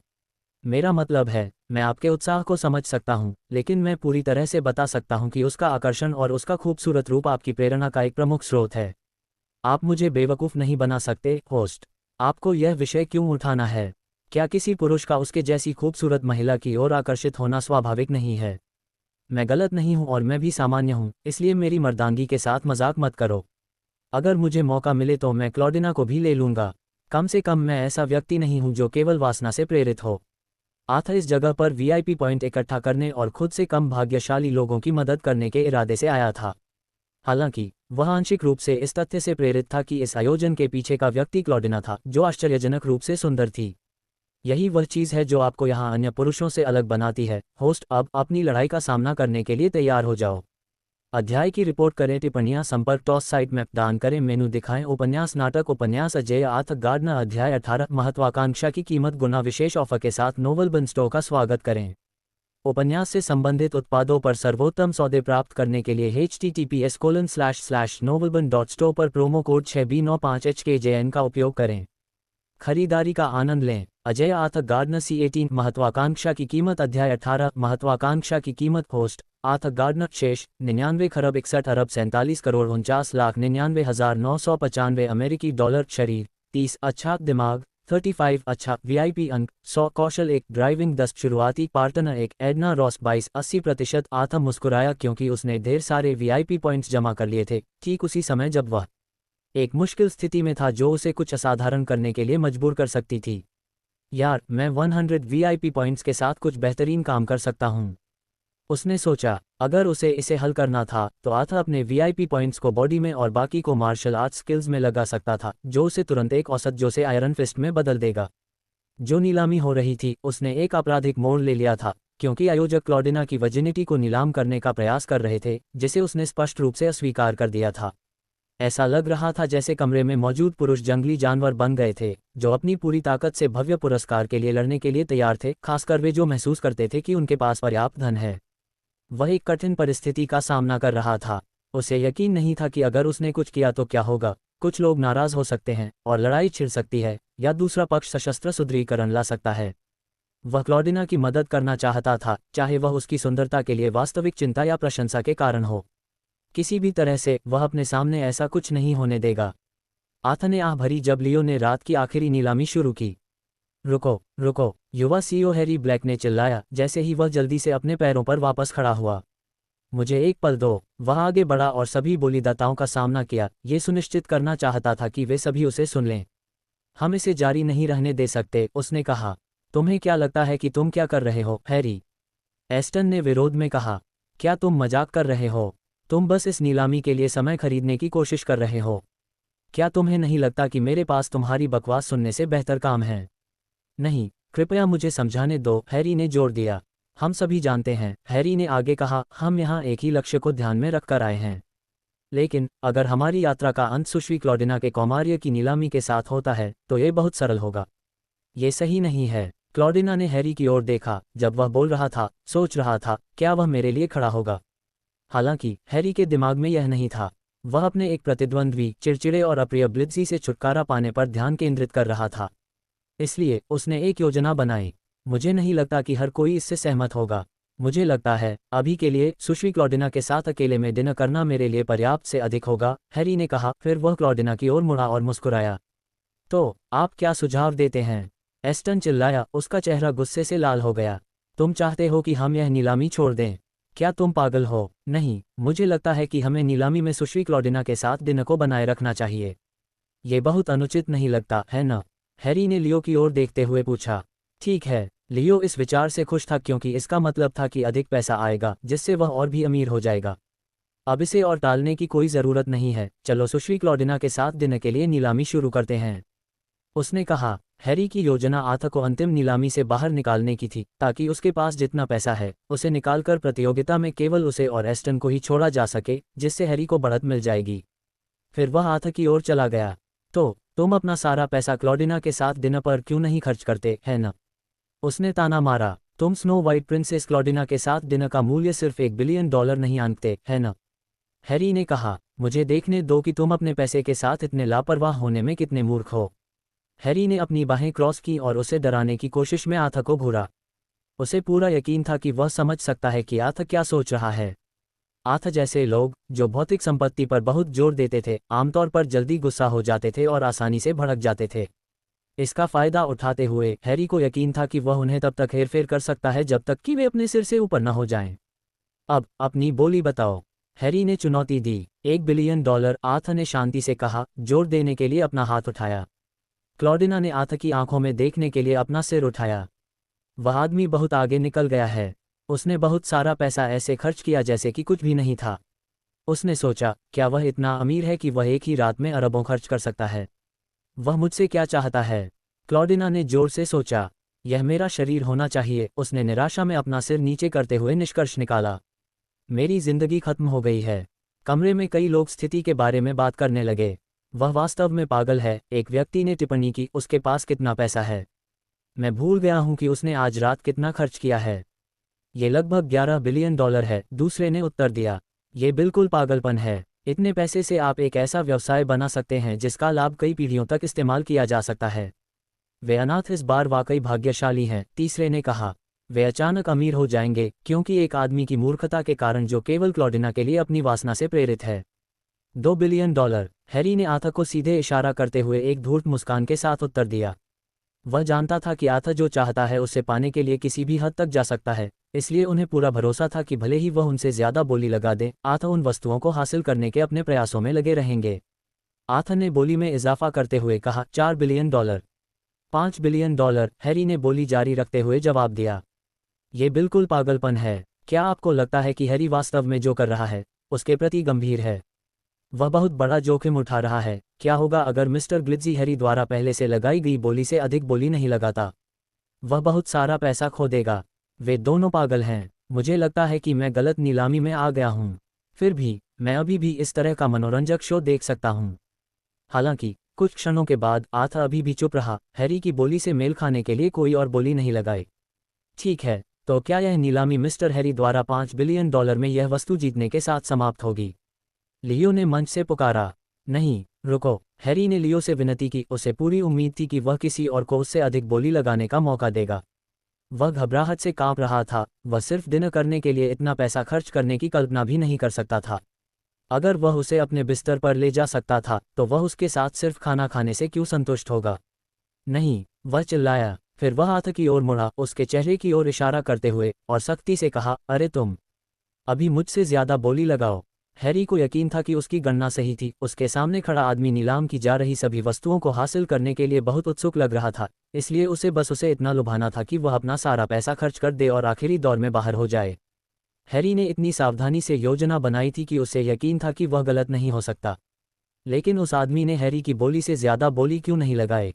मेरा मतलब है, मैं आपके उत्साह को समझ सकता हूं, लेकिन मैं पूरी तरह से बता सकता हूं कि उसका आकर्षण और उसका खूबसूरत रूप आपकी प्रेरणा का एक प्रमुख स्रोत है। आप मुझे बेवकूफ़ नहीं बना सकते। होस्ट, आपको यह विषय क्यों उठाना है? क्या किसी पुरुष का उसके जैसी खूबसूरत महिला की ओर आकर्षित होना स्वाभाविक नहीं है? मैं गलत नहीं हूं और मैं भी सामान्य हूं, इसलिए मेरी मर्दानगी के साथ मजाक मत करो। अगर मुझे मौका मिले तो मैं क्लॉडिना को भी ले लूंगा। कम से कम मैं ऐसा व्यक्ति नहीं हूं जो केवल वासना से प्रेरित हो। आथा इस जगह पर VIP पॉइंट इकट्ठा करने और खुद से कम भाग्यशाली लोगों की मदद करने के इरादे से आया था। हालांकि वह आंशिक रूप से इस तथ्य से प्रेरित था कि इस आयोजन के पीछे का व्यक्ति क्लॉडिना था, जो आश्चर्यजनक रूप से सुंदर थी। यही वह चीज़ है जो आपको यहाँ अन्य पुरुषों से अलग बनाती है। होस्ट, अब अपनी लड़ाई का सामना करने के लिए तैयार हो जाओ। अध्याय की रिपोर्ट करें, टिप्पणियां, संपर्क, टॉस साइट में दान करें, मेनू दिखाएं, उपन्यास, नाटक, उपन्यास, अजय आर्थ गार्डनर। अध्याय 18, महत्वाकांक्षा की कीमत गुना। विशेष ऑफर के साथ नोवेल बन स्टोर का स्वागत करें। उपन्यास से संबंधित उत्पादों पर सर्वोत्तम सौदे प्राप्त करने के लिए https://novelbun.store पर प्रोमो कोड 6B95HKJN का उपयोग करें। खरीदारी का आनंद लें। अजय आर्थर गार्डनर C18 महत्वाकांक्षा की कीमत अध्याय 18 महत्वाकांक्षा की कीमत होस्ट आर्थर गार्डनर शेष 99 खरब 61 अरब 47 करोड़ 49,99,995 अमेरिकी डॉलर शरीर 30 अच्छा दिमाग 35 अच्छा VIP अंक 100 कौशल 1 ड्राइविंग 10 शुरुआती पार्टनर 1 एडना रॉस 22 80%। आर्थर मुस्कुराया क्योंकि उसने ढेर सारे VIP पॉइंट्स जमा कर लिए थे ठीक उसी समय जब वह एक मुश्किल स्थिति में था जो उसे कुछ असाधारण करने के लिए मजबूर कर सकती थी। यार मैं 100 VIP पॉइंट्स के साथ कुछ बेहतरीन काम कर सकता हूँ, उसने सोचा। अगर उसे इसे हल करना था तो आर्थर अपने VIP पॉइंट्स को बॉडी में और बाकी को मार्शल आर्ट्स स्किल्स में लगा सकता था जो उसे तुरंत एक औसत जो से आयरन फिस्ट में बदल देगा। जो नीलामी हो रही थी उसने एक आपराधिक मोड़ ले लिया था क्योंकि आयोजक क्लॉडिना की वर्जिनिटी को नीलाम करने का प्रयास कर रहे थे जिसे उसने स्पष्ट रूप से अस्वीकार कर दिया था। ऐसा लग रहा था जैसे कमरे में मौजूद पुरुष जंगली जानवर बन गए थे जो अपनी पूरी ताकत से भव्य पुरस्कार के लिए लड़ने के लिए तैयार थे, खासकर वे जो महसूस करते थे कि उनके पास पर्याप्त धन है। वह एक कठिन परिस्थिति का सामना कर रहा था। उसे यकीन नहीं था कि अगर उसने कुछ किया तो क्या होगा। कुछ लोग नाराज हो सकते हैं और लड़ाई छिड़ सकती है या दूसरा पक्ष सशस्त्र सुदृढ़ीकरण ला सकता है। वह क्लॉडिना की मदद करना चाहता था, चाहे वह उसकी सुंदरता के लिए वास्तविक चिंता या प्रशंसा के कारण हो। किसी भी तरह से वह अपने सामने ऐसा कुछ नहीं होने देगा। आर्थर ने आह भरी जब लियो ने रात की आखिरी नीलामी शुरू की। रुको रुको, युवा CEO हैरी ब्लैक ने चिल्लाया जैसे ही वह जल्दी से अपने पैरों पर वापस खड़ा हुआ। मुझे एक पल दो। वह आगे बढ़ा और सभी बोलीदाताओं का सामना किया, ये सुनिश्चित करना चाहता था कि वे सभी उसे सुन लें। हम इसे जारी नहीं रहने दे सकते, उसने कहा। तुम्हें क्या लगता है कि तुम क्या कर रहे हो, हैरी? एस्टन ने विरोध में कहा। क्या तुम मजाक कर रहे हो? तुम बस इस नीलामी के लिए समय खरीदने की कोशिश कर रहे हो। क्या तुम्हें नहीं लगता कि मेरे पास तुम्हारी बकवास सुनने से बेहतर काम है? नहीं, कृपया मुझे समझाने दो, हैरी ने जोर दिया। हम सभी जानते हैं, हैरी ने आगे कहा, हम यहाँ एक ही लक्ष्य को ध्यान में रखकर आए हैं। लेकिन अगर हमारी यात्रा का अंत सुश्री क्लॉडिना के कौमार्य की नीलामी के साथ होता है तो ये बहुत सरल होगा। ये सही नहीं है। क्लॉडिना ने हैरी की ओर देखा जब वह बोल रहा था, सोच रहा था क्या वह मेरे लिए खड़ा होगा। हालांकि हैरी के दिमाग में यह नहीं था। वह अपने एक प्रतिद्वंद्वी, चिड़चिड़े और अप्रिय ब्लिट्ज़ी से छुटकारा पाने पर ध्यान केंद्रित कर रहा था। इसलिए उसने एक योजना बनाई। मुझे नहीं लगता कि हर कोई इससे सहमत होगा। मुझे लगता है अभी के लिए सुश्री क्लॉडिना के साथ अकेले में डिनर करना मेरे लिए पर्याप्त से अधिक होगा, हैरी ने कहा। फिर वह क्लॉडिना की ओर मुड़ा और मुस्कुराया। तो आप क्या सुझाव देते हैं? एस्टन चिल्लाया, उसका चेहरा गुस्से से लाल हो गया। तुम चाहते हो कि हम यह नीलामी छोड़ दें? क्या तुम पागल हो? नहीं, मुझे लगता है कि हमें नीलामी में सुश्री क्लॉडिना के साथ डिनर को बनाए रखना चाहिए। ये बहुत अनुचित नहीं लगता है न? हैरी ने लियो की ओर देखते हुए पूछा। ठीक है। लियो इस विचार से खुश था क्योंकि इसका मतलब था कि अधिक पैसा आएगा जिससे वह और भी अमीर हो जाएगा। अब इसे और टालने की कोई ज़रूरत नहीं है। चलो सुश्री क्लॉडिना के साथ डिनर के लिए नीलामी शुरू करते हैं, उसने कहा। हैरी की योजना आर्थर को अंतिम नीलामी से बाहर निकालने की थी ताकि उसके पास जितना पैसा है उसे निकालकर प्रतियोगिता में केवल उसे और एस्टन को ही छोड़ा जा सके, जिससे हैरी को बढ़त मिल जाएगी। फिर वह आर्थर की ओर चला गया। तो तुम अपना सारा पैसा क्लॉडिना के साथ डिनर पर क्यों नहीं खर्च करते, है न? उसने ताना मारा। तुम स्नो वाइट प्रिंसेस क्लॉडिना के साथ डिनर का मूल्य सिर्फ $1 बिलियन नहीं आंकते, है न? हैरी ने कहा। मुझे देखने दो कि तुम अपने पैसे के साथ इतने लापरवाह होने में कितने मूर्ख हो। हैरी ने अपनी बाहें क्रॉस की और उसे डराने की कोशिश में आर्थर को घूरा। उसे पूरा यकीन था कि वह समझ सकता है कि आर्थर क्या सोच रहा है। आर्थर जैसे लोग जो भौतिक संपत्ति पर बहुत जोर देते थे आमतौर पर जल्दी गुस्सा हो जाते थे और आसानी से भड़क जाते थे। इसका फायदा उठाते हुए हैरी को यकीन था कि वह उन्हें तब तक हेरफेर कर सकता है जब तक कि वे अपने सिर से ऊपर न हो जाएं। अब अपनी बोली बताओ, हैरी ने चुनौती दी। $1 बिलियन, आर्थर ने शांति से कहा, जोर देने के लिए अपना हाथ उठाया। क्लॉडिना ने आर्थर की आंखों में देखने के लिए अपना सिर उठाया। वह आदमी बहुत आगे निकल गया है। उसने बहुत सारा पैसा ऐसे खर्च किया जैसे कि कुछ भी नहीं था। उसने सोचा, क्या वह इतना अमीर है कि वह एक ही रात में अरबों खर्च कर सकता है? वह मुझसे क्या चाहता है? क्लॉडिना ने जोर से सोचा। यह मेरा शरीर होना चाहिए, उसने निराशा में अपना सिर नीचे करते हुए निष्कर्ष निकाला। मेरी जिंदगी खत्म हो गई है। कमरे में कई लोग स्थिति के बारे में बात करने लगे। वह वास्तव में पागल है, एक व्यक्ति ने टिप्पणी की। उसके पास कितना पैसा है? मैं भूल गया हूं कि उसने आज रात कितना खर्च किया है। ये लगभग $11 बिलियन है, दूसरे ने उत्तर दिया। ये बिल्कुल पागलपन है। इतने पैसे से आप एक ऐसा व्यवसाय बना सकते हैं जिसका लाभ कई पीढ़ियों तक इस्तेमाल किया जा सकता है। वे अनाथ इस बार वाकई भाग्यशाली हैं, तीसरे ने कहा। वे अचानक अमीर हो जाएंगे क्योंकि एक आदमी की मूर्खता के कारण जो केवल क्लॉडिना के लिए अपनी वासना से प्रेरित है। $2 बिलियन। हैरी ने आथा को सीधे इशारा करते हुए एक धूर्त मुस्कान के साथ उत्तर दिया। वह जानता था कि आथा जो चाहता है उसे पाने के लिए किसी भी हद तक जा सकता है, इसलिए उन्हें पूरा भरोसा था कि भले ही वह उनसे ज्यादा बोली लगा दे, आथा उन वस्तुओं को हासिल करने के अपने प्रयासों में लगे रहेंगे। आथा ने बोली में इजाफा करते हुए कहा, $4 बिलियन। $5 बिलियन, हैरी ने बोली जारी रखते हुए जवाब दिया। ये बिल्कुल पागलपन है। क्या आपको लगता है कि हैरी वास्तव में जो कर रहा है उसके प्रति गंभीर है? वह बहुत बड़ा जोखिम उठा रहा है। क्या होगा अगर मिस्टर ग्लिट्जी हैरी द्वारा पहले से लगाई गई बोली से अधिक बोली नहीं लगाता? वह बहुत सारा पैसा खो देगा। वे दोनों पागल हैं। मुझे लगता है कि मैं गलत नीलामी में आ गया हूँ। फिर भी मैं अभी भी इस तरह का मनोरंजक शो देख सकता हूँ। हालांकि कुछ क्षणों के बाद आथा अभी भी चुप रहा, हैरी की बोली से मेल खाने के लिए कोई और बोली नहीं लगाई। ठीक है, तो क्या यह नीलामी मिस्टर हैरी द्वारा $5 बिलियन में यह वस्तु जीतने के साथ समाप्त होगी? लियो ने मंच से पुकारा। नहीं, रुको। हैरी ने लियो से विनती की। उसे पूरी उम्मीद थी कि वह किसी और को उससे अधिक बोली लगाने का मौका देगा। वह घबराहट से कांप रहा था। वह सिर्फ डिनर करने के लिए इतना पैसा खर्च करने की कल्पना भी नहीं कर सकता था। अगर वह उसे अपने बिस्तर पर ले जा सकता था तो वह उसके साथ सिर्फ खाना खाने से क्यों संतुष्ट होगा? नहीं, वह चिल्लाया। फिर वह आथा की ओर मुड़ा, उसके चेहरे की ओर इशारा करते हुए, और सख्ती से कहा, अरे तुम अभी मुझसे ज्यादा बोली लगाओ। हैरी को यकीन था कि उसकी गणना सही थी। उसके सामने खड़ा आदमी नीलाम की जा रही सभी वस्तुओं को हासिल करने के लिए बहुत उत्सुक लग रहा था, इसलिए उसे इतना लुभाना था कि वह अपना सारा पैसा खर्च कर दे और आखिरी दौर में बाहर हो जाए। हैरी ने इतनी सावधानी से योजना बनाई थी कि उसे यकीन था कि वह गलत नहीं हो सकता। लेकिन उस आदमी ने हैरी की बोली से ज्यादा बोली क्यों नहीं लगाए?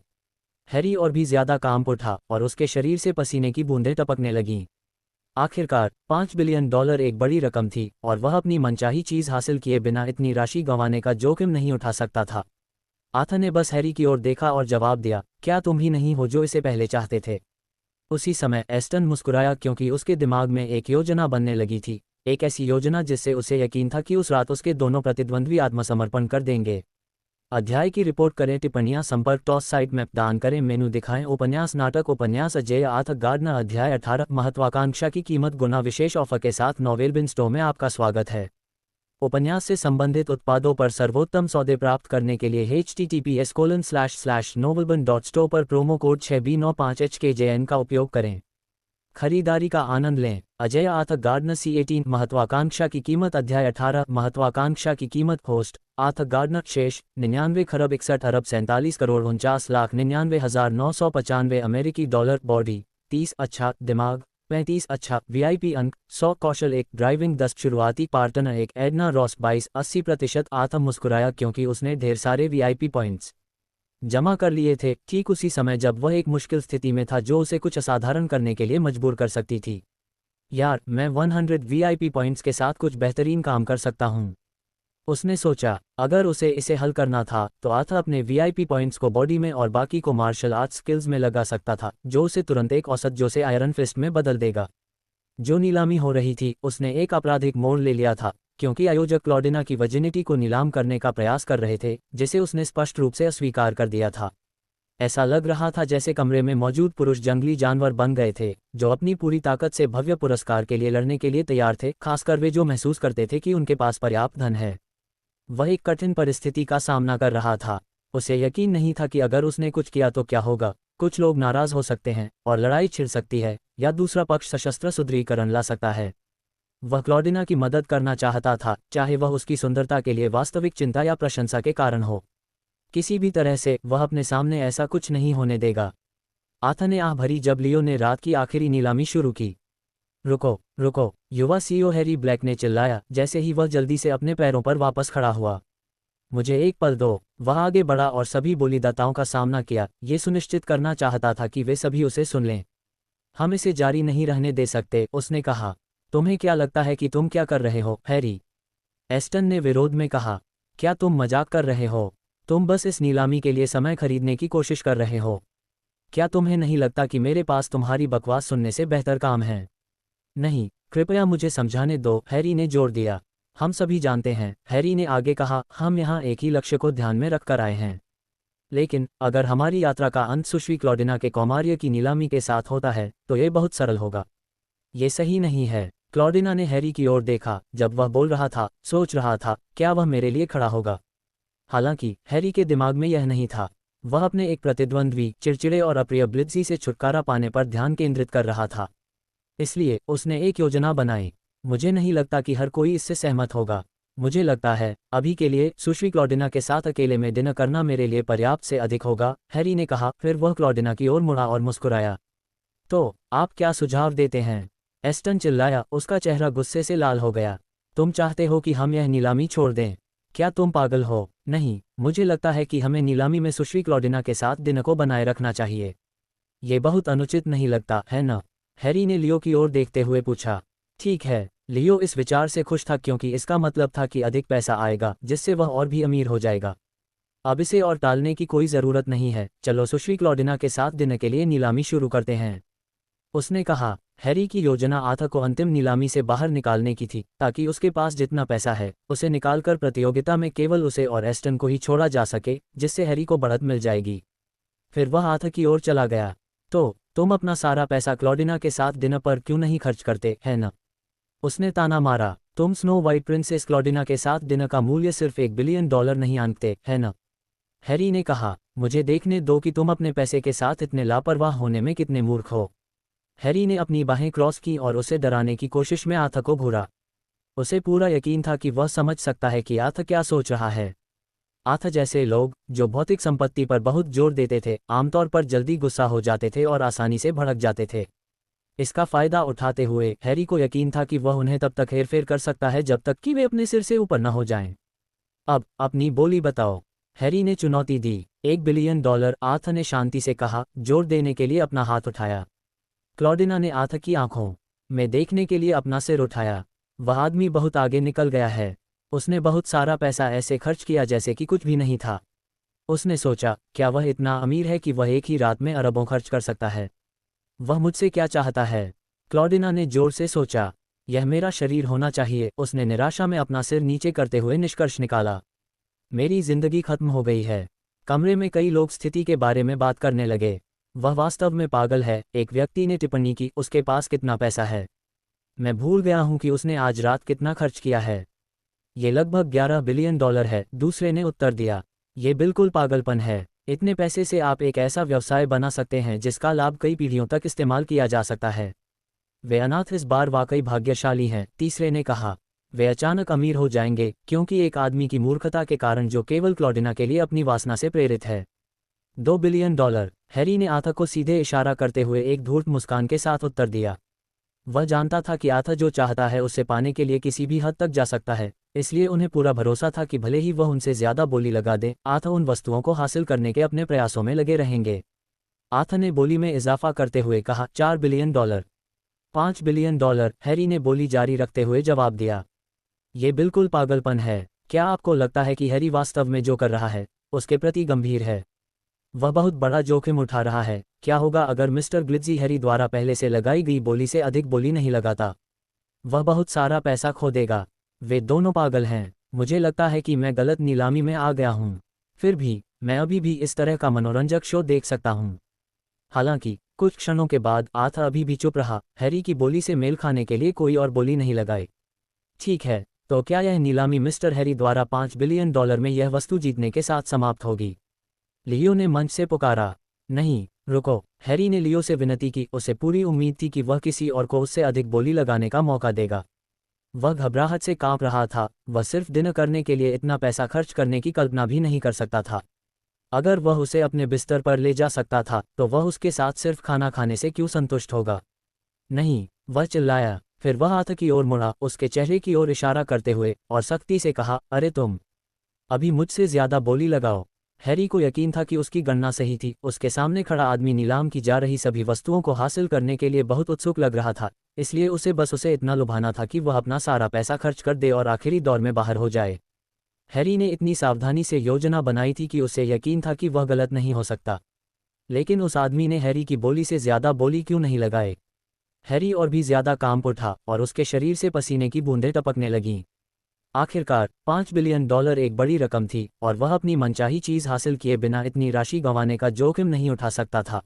हैरी और भी ज्यादा कांप उठा और उसके शरीर से पसीने की बूंदें टपकने लगीं। आखिरकार $5 बिलियन एक बड़ी रकम थी और वह अपनी मनचाही चीज हासिल किए बिना इतनी राशि गंवाने का जोखिम नहीं उठा सकता था। आथा ने बस हैरी की ओर देखा और जवाब दिया, क्या तुम ही नहीं हो जो इसे पहले चाहते थे? उसी समय एस्टन मुस्कुराया क्योंकि उसके दिमाग में एक योजना बनने लगी थी, एक ऐसी योजना जिससे उसे यकीन था कि उस रात उसके दोनों प्रतिद्वंद्वी आत्मसमर्पण कर देंगे। अध्याय की रिपोर्ट करें, टिप्पणियां, संपर्क, टॉस साइट मैप दान करें, मेनू दिखाएं, उपन्यास, नाटक, उपन्यास अजय आर्थर गार्डनर। अध्याय 18 महत्वाकांक्षा की कीमत गुना विशेष ऑफर के साथ नोवेल बिन स्टोर में आपका स्वागत है। उपन्यास से संबंधित उत्पादों पर सर्वोत्तम सौदे प्राप्त करने के लिए https://novelbin.store पर प्रोमो कोड 6B95HKJN का उपयोग करें। खरीदारी का आनंद लें। अजय आर्थर गार्डनर C18 महत्वाकांक्षा की कीमत। अध्याय 18 महत्वाकांक्षा की कीमत। Host Arthur Gardner. शेष 99,61,47,49,99,995 अमेरिकी डॉलर। बॉडी 30 अच्छा, दिमाग 35 अच्छा, VIP अंक 100, कौशल 1, ड्राइविंग 10, शुरुआती पार्टनर 1, एडना रॉस 22 80%। आर्थर मुस्कुराया क्योंकि उसने ढेर सारे VIP पॉइंट्स जमा कर लिए थे, ठीक उसी समय जब वह एक मुश्किल स्थिति में था जो उसे कुछ असाधारण करने के लिए मजबूर कर सकती थी। यार, मैं 100 VIP पॉइंट्स के साथ कुछ बेहतरीन काम कर सकता हूँ, उसने सोचा। अगर उसे इसे हल करना था तो आर्थर अपने VIP पॉइंट्स को बॉडी में और बाकी को मार्शल आर्ट्स स्किल्स में लगा सकता था, जो उसे तुरंत एक औसत जो से आयरन फिस्ट में बदल देगा। जो नीलामी हो रही थी उसने एक आपराधिक मोड़ ले लिया था, क्योंकि आयोजक क्लॉडिना की वर्जिनिटी को नीलाम करने का प्रयास कर रहे थे, जिसे उसने स्पष्ट रूप से अस्वीकार कर दिया था। ऐसा लग रहा था जैसे कमरे में मौजूद पुरुष जंगली जानवर बन गए थे, जो अपनी पूरी ताकत से भव्य पुरस्कार के लिए लड़ने के लिए तैयार थे, खासकर वे जो महसूस करते थे कि उनके पास पर्याप्त धन है। वह एक कठिन परिस्थिति का सामना कर रहा था। उसे यकीन नहीं था कि अगर उसने कुछ किया तो क्या होगा। कुछ लोग नाराज हो सकते हैं और लड़ाई छिड़ सकती है, या दूसरा पक्ष सशस्त्र सुदृढ़ीकरण ला सकता है। वह क्लॉडिना की मदद करना चाहता था, चाहे वह उसकी सुंदरता के लिए वास्तविक चिंता या प्रशंसा के कारण हो। किसी भी तरह से वह अपने सामने ऐसा कुछ नहीं होने देगा। आर्थर ने आह भरी जब लियो ने रात की आखिरी नीलामी शुरू की। रुको रुको, युवा CEO हैरी ब्लैक ने चिल्लाया, जैसे ही वह जल्दी से अपने पैरों पर वापस खड़ा हुआ। मुझे एक पल दो। वह आगे बढ़ा और सभी बोलीदाताओं का सामना किया, ये सुनिश्चित करना चाहता था कि वे सभी उसे सुन लें। हम इसे जारी नहीं रहने दे सकते, उसने कहा। तुम्हें क्या लगता है कि तुम क्या कर रहे हो, हैरी? एस्टन ने विरोध में कहा। क्या तुम मजाक कर रहे हो? तुम बस इस नीलामी के लिए समय खरीदने की कोशिश कर रहे हो। क्या तुम्हें नहीं लगता कि मेरे पास तुम्हारी बकवास सुनने से बेहतर काम है? नहीं, कृपया मुझे समझाने दो, हैरी ने जोर दिया। हम सभी जानते हैं, हैरी ने आगे कहा, हम यहाँ एक ही लक्ष्य को ध्यान में रखकर आए हैं। लेकिन अगर हमारी यात्रा का अंत सुश्री क्लॉडिना के कौमार्य की नीलामी के साथ होता है तो ये बहुत सरल होगा। ये सही नहीं है। क्लॉडिना ने हैरी की ओर देखा जब वह बोल रहा था, सोच रहा था क्या वह मेरे लिए खड़ा होगा। हालांकि हैरी के दिमाग में यह नहीं था। वह अपने एक प्रतिद्वंद्वी, चिड़चिड़े और अप्रिय ब्लिट्जी से छुटकारा पाने पर ध्यान केंद्रित कर रहा था। इसलिए उसने एक योजना बनाई। मुझे नहीं लगता कि हर कोई इससे सहमत होगा। मुझे लगता है अभी के लिए सुश्री क्लॉडिना के साथ अकेले में डिनर करना मेरे लिए पर्याप्त से अधिक होगा, हैरी ने कहा। फिर वह क्लॉडिना की ओर मुड़ा और मुस्कुराया। तो आप क्या सुझाव देते हैं? एस्टन चिल्लाया, उसका चेहरा गुस्से से लाल हो गया। तुम चाहते हो कि हम यह नीलामी छोड़ दें? क्या तुम पागल हो? नहीं, मुझे लगता है कि हमें नीलामी में सुश्री क्लॉडिना के साथ डिनर को बनाए रखना चाहिए। ये बहुत अनुचित नहीं लगता है न? हैरी ने लियो की ओर देखते हुए पूछा। ठीक है। लियो इस विचार से खुश था क्योंकि इसका मतलब था कि अधिक पैसा आएगा जिससे वह और भी अमीर हो जाएगा। अब इसे और टालने की कोई ज़रूरत नहीं है। चलो सुश्री क्लॉडिना के साथ डिनर के लिए नीलामी शुरू करते हैं, उसने कहा। हैरी की योजना आथा को अंतिम नीलामी से बाहर निकालने की थी ताकि उसके पास जितना पैसा है उसे निकालकर प्रतियोगिता में केवल उसे और एस्टन को ही छोड़ा जा सके, जिससे हैरी को बढ़त मिल जाएगी। फिर वह आथा की ओर चला गया। तो तुम अपना सारा पैसा क्लॉडिना के साथ डिनर पर क्यों नहीं खर्च करते, है न? उसने ताना मारा। तुम स्नो वाइट प्रिंसेस क्लॉडिना के साथ डिनर का मूल्य सिर्फ $1 बिलियन नहीं आंकते, है न? हैरी ने कहा। मुझे देखने दो कि तुम अपने पैसे के साथ इतने लापरवाह होने में कितने मूर्ख हो। हैरी ने अपनी बाहें क्रॉस की और उसे डराने की कोशिश में आथा को घूरा। उसे पूरा यकीन था कि वह समझ सकता है कि आथा क्या सोच रहा है। आथा जैसे लोग जो भौतिक संपत्ति पर बहुत जोर देते थे आमतौर पर जल्दी गुस्सा हो जाते थे और आसानी से भड़क जाते थे। इसका फायदा उठाते हुए हैरी को यकीन था कि वह उन्हें तब तक हेरफेर कर सकता है जब तक कि वे अपने सिर से ऊपर न हो जाएं। अब अपनी बोली बताओ, हैरी ने चुनौती दी। $1 बिलियन, आथा ने शांति से कहा, जोर देने के लिए अपना हाथ उठाया। क्लॉडिना ने आथा की आंखों में देखने के लिए अपना सिर उठाया। वह आदमी बहुत आगे निकल गया है। उसने बहुत सारा पैसा ऐसे खर्च किया जैसे कि कुछ भी नहीं था। उसने सोचा, क्या वह इतना अमीर है कि वह एक ही रात में अरबों खर्च कर सकता है? वह मुझसे क्या चाहता है? क्लॉडिना ने जोर से सोचा। यह मेरा शरीर होना चाहिए, उसने निराशा में अपना सिर नीचे करते हुए निष्कर्ष निकाला। मेरी जिंदगी खत्म हो गई है। कमरे में कई लोग स्थिति के बारे में बात करने लगे। वह वास्तव में पागल है, एक व्यक्ति ने टिप्पणी की। उसके पास कितना पैसा है? मैं भूल गया हूं कि उसने आज रात कितना खर्च किया है। ये लगभग $11 बिलियन है, दूसरे ने उत्तर दिया। ये बिल्कुल पागलपन है। इतने पैसे से आप एक ऐसा व्यवसाय बना सकते हैं जिसका लाभ कई पीढ़ियों तक इस्तेमाल किया जा सकता है। वे अनाथ इस बार वाकई भाग्यशाली हैं, तीसरे ने कहा। वे अचानक अमीर हो जाएंगे क्योंकि एक आदमी की मूर्खता के कारण जो केवल क्लॉडिना के लिए अपनी वासना से प्रेरित है। $2 बिलियन, हैरी ने आथा को सीधे इशारा करते हुए एक धूर्त मुस्कान के साथ उत्तर दिया। वह जानता था कि आथा जो चाहता है उसे पाने के लिए किसी भी हद तक जा सकता है, इसलिए उन्हें पूरा भरोसा था कि भले ही वह उनसे ज्यादा बोली लगा दे, आथा उन वस्तुओं को हासिल करने के अपने प्रयासों में लगे रहेंगे। आथा ने बोली में इजाफा करते हुए कहा, $4 बिलियन। $5 बिलियन, हैरी ने बोली जारी रखते हुए जवाब दिया। ये बिल्कुल पागलपन है। क्या आपको लगता है कि हैरी वास्तव में जो कर रहा है उसके प्रति गंभीर है? वह बहुत बड़ा जोखिम उठा रहा है। क्या होगा अगर मिस्टर ग्लिट्जी हैरी द्वारा पहले से लगाई गई बोली से अधिक बोली नहीं लगाता? वह बहुत सारा पैसा खो देगा। वे दोनों पागल हैं। मुझे लगता है कि मैं गलत नीलामी में आ गया हूँ। फिर भी मैं अभी भी इस तरह का मनोरंजक शो देख सकता हूँ। हालांकि कुछ क्षणों के बाद आथा अभी भी चुप रहा। हैरी की बोली से मेल खाने के लिए कोई और बोली नहीं लगाई। ठीक है, तो क्या यह नीलामी मिस्टर हैरी द्वारा $5 बिलियन में यह वस्तु जीतने के साथ समाप्त होगी? लियो ने मंच से पुकारा। नहीं, रुको। हैरी ने लियो से विनती की। उसे पूरी उम्मीद थी कि वह किसी और को उससे अधिक बोली लगाने का मौका देगा। वह घबराहट से कांप रहा था। वह सिर्फ डिनर करने के लिए इतना पैसा खर्च करने की कल्पना भी नहीं कर सकता था। अगर वह उसे अपने बिस्तर पर ले जा सकता था तो वह उसके साथ सिर्फ खाना खाने से क्यों संतुष्ट होगा? नहीं, वह चिल्लाया। फिर वह आथा की ओर मुड़ा, उसके चेहरे की ओर इशारा करते हुए, और सख्ती से कहा, अरे तुम अभी मुझसे ज्यादा बोली लगाओ। हैरी को यकीन था कि उसकी गणना सही थी। उसके सामने खड़ा आदमी नीलाम की जा रही सभी वस्तुओं को हासिल करने के लिए बहुत उत्सुक लग रहा था, इसलिए उसे इतना लुभाना था कि वह अपना सारा पैसा खर्च कर दे और आखिरी दौर में बाहर हो जाए। हैरी ने इतनी सावधानी से योजना बनाई थी कि उसे यकीन था कि वह गलत नहीं हो सकता। लेकिन उस आदमी ने हैरी की बोली से ज्यादा बोली क्यों नहीं लगाए? हैरी और भी ज्यादा कांप उठा और उसके शरीर से पसीने की बूंदें टपकने लगीं। आखिरकार $5 बिलियन एक बड़ी रकम थी और वह अपनी मनचाही चीज़ हासिल किए बिना इतनी राशि गंवाने का जोखिम नहीं उठा सकता था।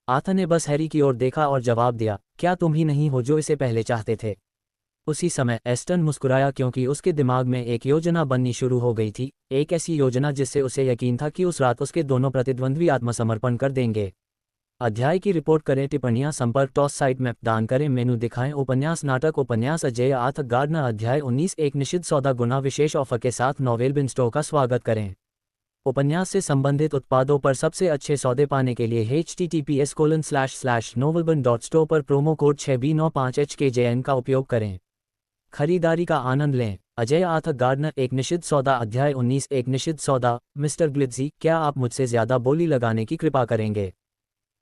आर्थर ने बस हैरी की ओर देखा और जवाब दिया, क्या तुम ही नहीं हो जो इसे पहले चाहते थे? उसी समय एस्टन मुस्कुराया क्योंकि उसके दिमाग में एक योजना बननी शुरू हो गई थी, एक ऐसी योजना जिससे उसे यकीन था कि उस रात उसके दोनों प्रतिद्वंद्वी आत्मसमर्पण कर देंगे। अध्याय की रिपोर्ट करें, टिप्पणियां, संपर्क, टॉस साइट में दान करें, मेनू दिखाएं, उपन्यास, नाटक, उपन्यास अजय आर्थर गार्डनर, अध्याय 19, एक निषिद्ध सौदा गुना विशेष ऑफर के साथ नोवेल बिन स्टो का स्वागत करें। उपन्यास से संबंधित उत्पादों पर सबसे अच्छे सौदे पाने के लिए https://novelbin.store पर प्रोमो कोड 6B95HKJN का उपयोग करें। खरीदारी का आनंद लें। अजय आर्थर गार्डनर, एक निषिद्ध सौदा, अध्याय 19, एक निषिद्ध सौदा। मिस्टर ग्लिट्ज़ी, क्या आप मुझसे ज्यादा बोली लगाने की कृपा करेंगे?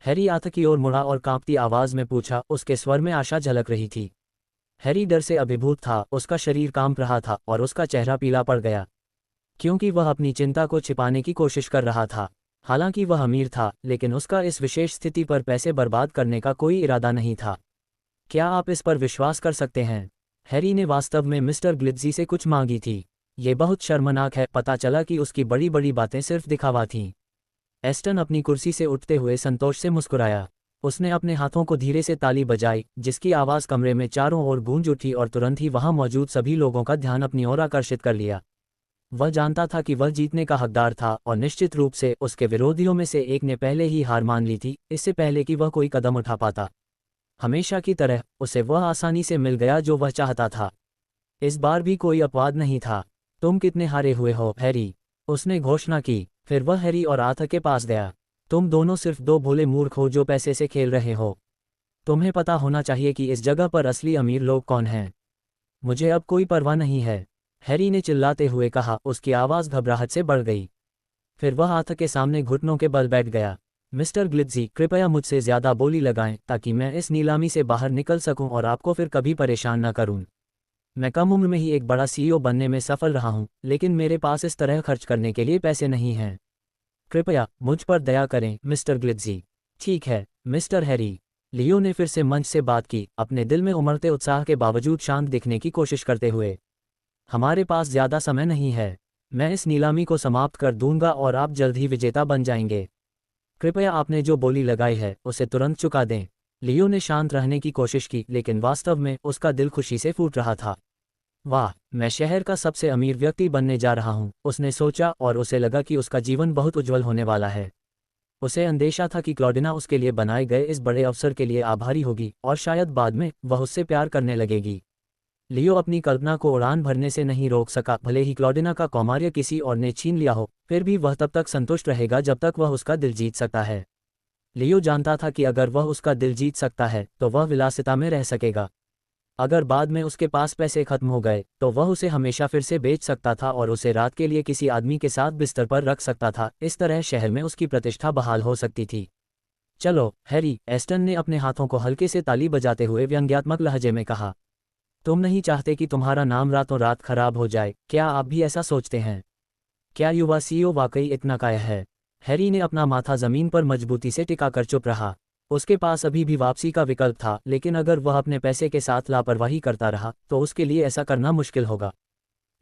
हैरी आर्थर की ओर मुड़ा और कांपती आवाज में पूछा, उसके स्वर में आशा झलक रही थी। हैरी डर से अभिभूत था, उसका शरीर कांप रहा था और उसका चेहरा पीला पड़ गया, क्योंकि वह अपनी चिंता को छिपाने की कोशिश कर रहा था। हालांकि वह अमीर था, लेकिन उसका इस विशेष स्थिति पर पैसे बर्बाद करने का कोई इरादा नहीं था। क्या आप इस पर विश्वास कर सकते हैं? हैरी ने वास्तव में मिस्टर ग्लिट्ज़ी से कुछ मांगी थी। ये बहुत शर्मनाक है। पता चला कि उसकी बड़ी बड़ी बातें सिर्फ दिखावा थीं। एस्टन अपनी कुर्सी से उठते हुए संतोष से मुस्कुराया। उसने अपने हाथों को धीरे से ताली बजाई, जिसकी आवाज़ कमरे में चारों ओर गूंज उठी और तुरंत ही वहां मौजूद सभी लोगों का ध्यान अपनी ओर आकर्षित कर लिया। वह जानता था कि वह जीतने का हकदार था और निश्चित रूप से उसके विरोधियों में से एक ने पहले ही हार मान ली थी, इससे पहले कि वह कोई कदम उठा पाता। हमेशा की तरह उसे वह आसानी से मिल गया जो वह चाहता था। इस बार भी कोई अपवाद नहीं था। तुम कितने हारे हुए हो, हैरी? उसने घोषणा की। फिर वह हैरी और आर्थर के पास गया। तुम दोनों सिर्फ दो भोले मूर्ख हो जो पैसे से खेल रहे हो। तुम्हें पता होना चाहिए कि इस जगह पर असली अमीर लोग कौन हैं। मुझे अब कोई परवाह नहीं है, हैरी ने चिल्लाते हुए कहा। उसकी आवाज़ घबराहट से बढ़ गई। फिर वह आर्थर के सामने घुटनों के बल बैठ गया। मिस्टर ग्लिट्ज़ी, कृपया मुझसे ज़्यादा बोली लगाएं ताकि मैं इस नीलामी से बाहर निकल सकूं और आपको फिर कभी परेशान न करूं। मैं कम उम्र में ही एक बड़ा सीईओ बनने में सफल रहा हूं, लेकिन मेरे पास इस तरह खर्च करने के लिए पैसे नहीं हैं। कृपया मुझ पर दया करें, मिस्टर ग्लिट्ज़ी। ठीक है, मिस्टर हैरी। लियो ने फिर से मंच से बात की, अपने दिल में उमड़ते उत्साह के बावजूद शांत दिखने की कोशिश करते हुए। हमारे पास ज़्यादा समय नहीं है। मैं इस नीलामी को समाप्त कर दूंगा और आप जल्द ही विजेता बन जाएंगे। कृपया आपने जो बोली लगाई है उसे तुरंत चुका दें। लियो ने शांत रहने की कोशिश की, लेकिन वास्तव में उसका दिल खुशी से फूट रहा था। वाह, मैं शहर का सबसे अमीर व्यक्ति बनने जा रहा हूं, उसने सोचा, और उसे लगा कि उसका जीवन बहुत उज्जवल होने वाला है। उसे अंदेशा था कि क्लॉडिना उसके लिए बनाए गए इस बड़े अवसर के लिए आभारी होगी और शायद बाद में वह उससे प्यार करने लगेगी। लियो अपनी कल्पना को उड़ान भरने से नहीं रोक सका। भले ही क्लॉडिना का कौमार्य किसी और ने छीन लिया हो, फिर भी वह तब तक संतुष्ट रहेगा जब तक वह उसका दिल जीत सकता है। लियो जानता था कि अगर वह उसका दिल जीत सकता है तो वह विलासिता में रह सकेगा। अगर बाद में उसके पास पैसे खत्म हो गए तो वह उसे हमेशा फिर से बेच सकता था और उसे रात के लिए किसी आदमी के साथ बिस्तर पर रख सकता था। इस तरह शहर में उसकी प्रतिष्ठा बहाल हो सकती थी। चलो हैरी, एस्टन ने अपने हाथों को हल्के से ताली बजाते हुए व्यंग्यात्मक लहजे में कहा। तुम नहीं चाहते कि तुम्हारा नाम रातों रात खराब हो जाए, क्या आप भी ऐसा सोचते हैं? क्या युवा सीईओ वाकई इतना काया है? हैरी ने अपना माथा जमीन पर मजबूती से टिकाकर चुप रहा। उसके पास अभी भी वापसी का विकल्प था, लेकिन अगर वह अपने पैसे के साथ लापरवाही करता रहा तो उसके लिए ऐसा करना मुश्किल होगा।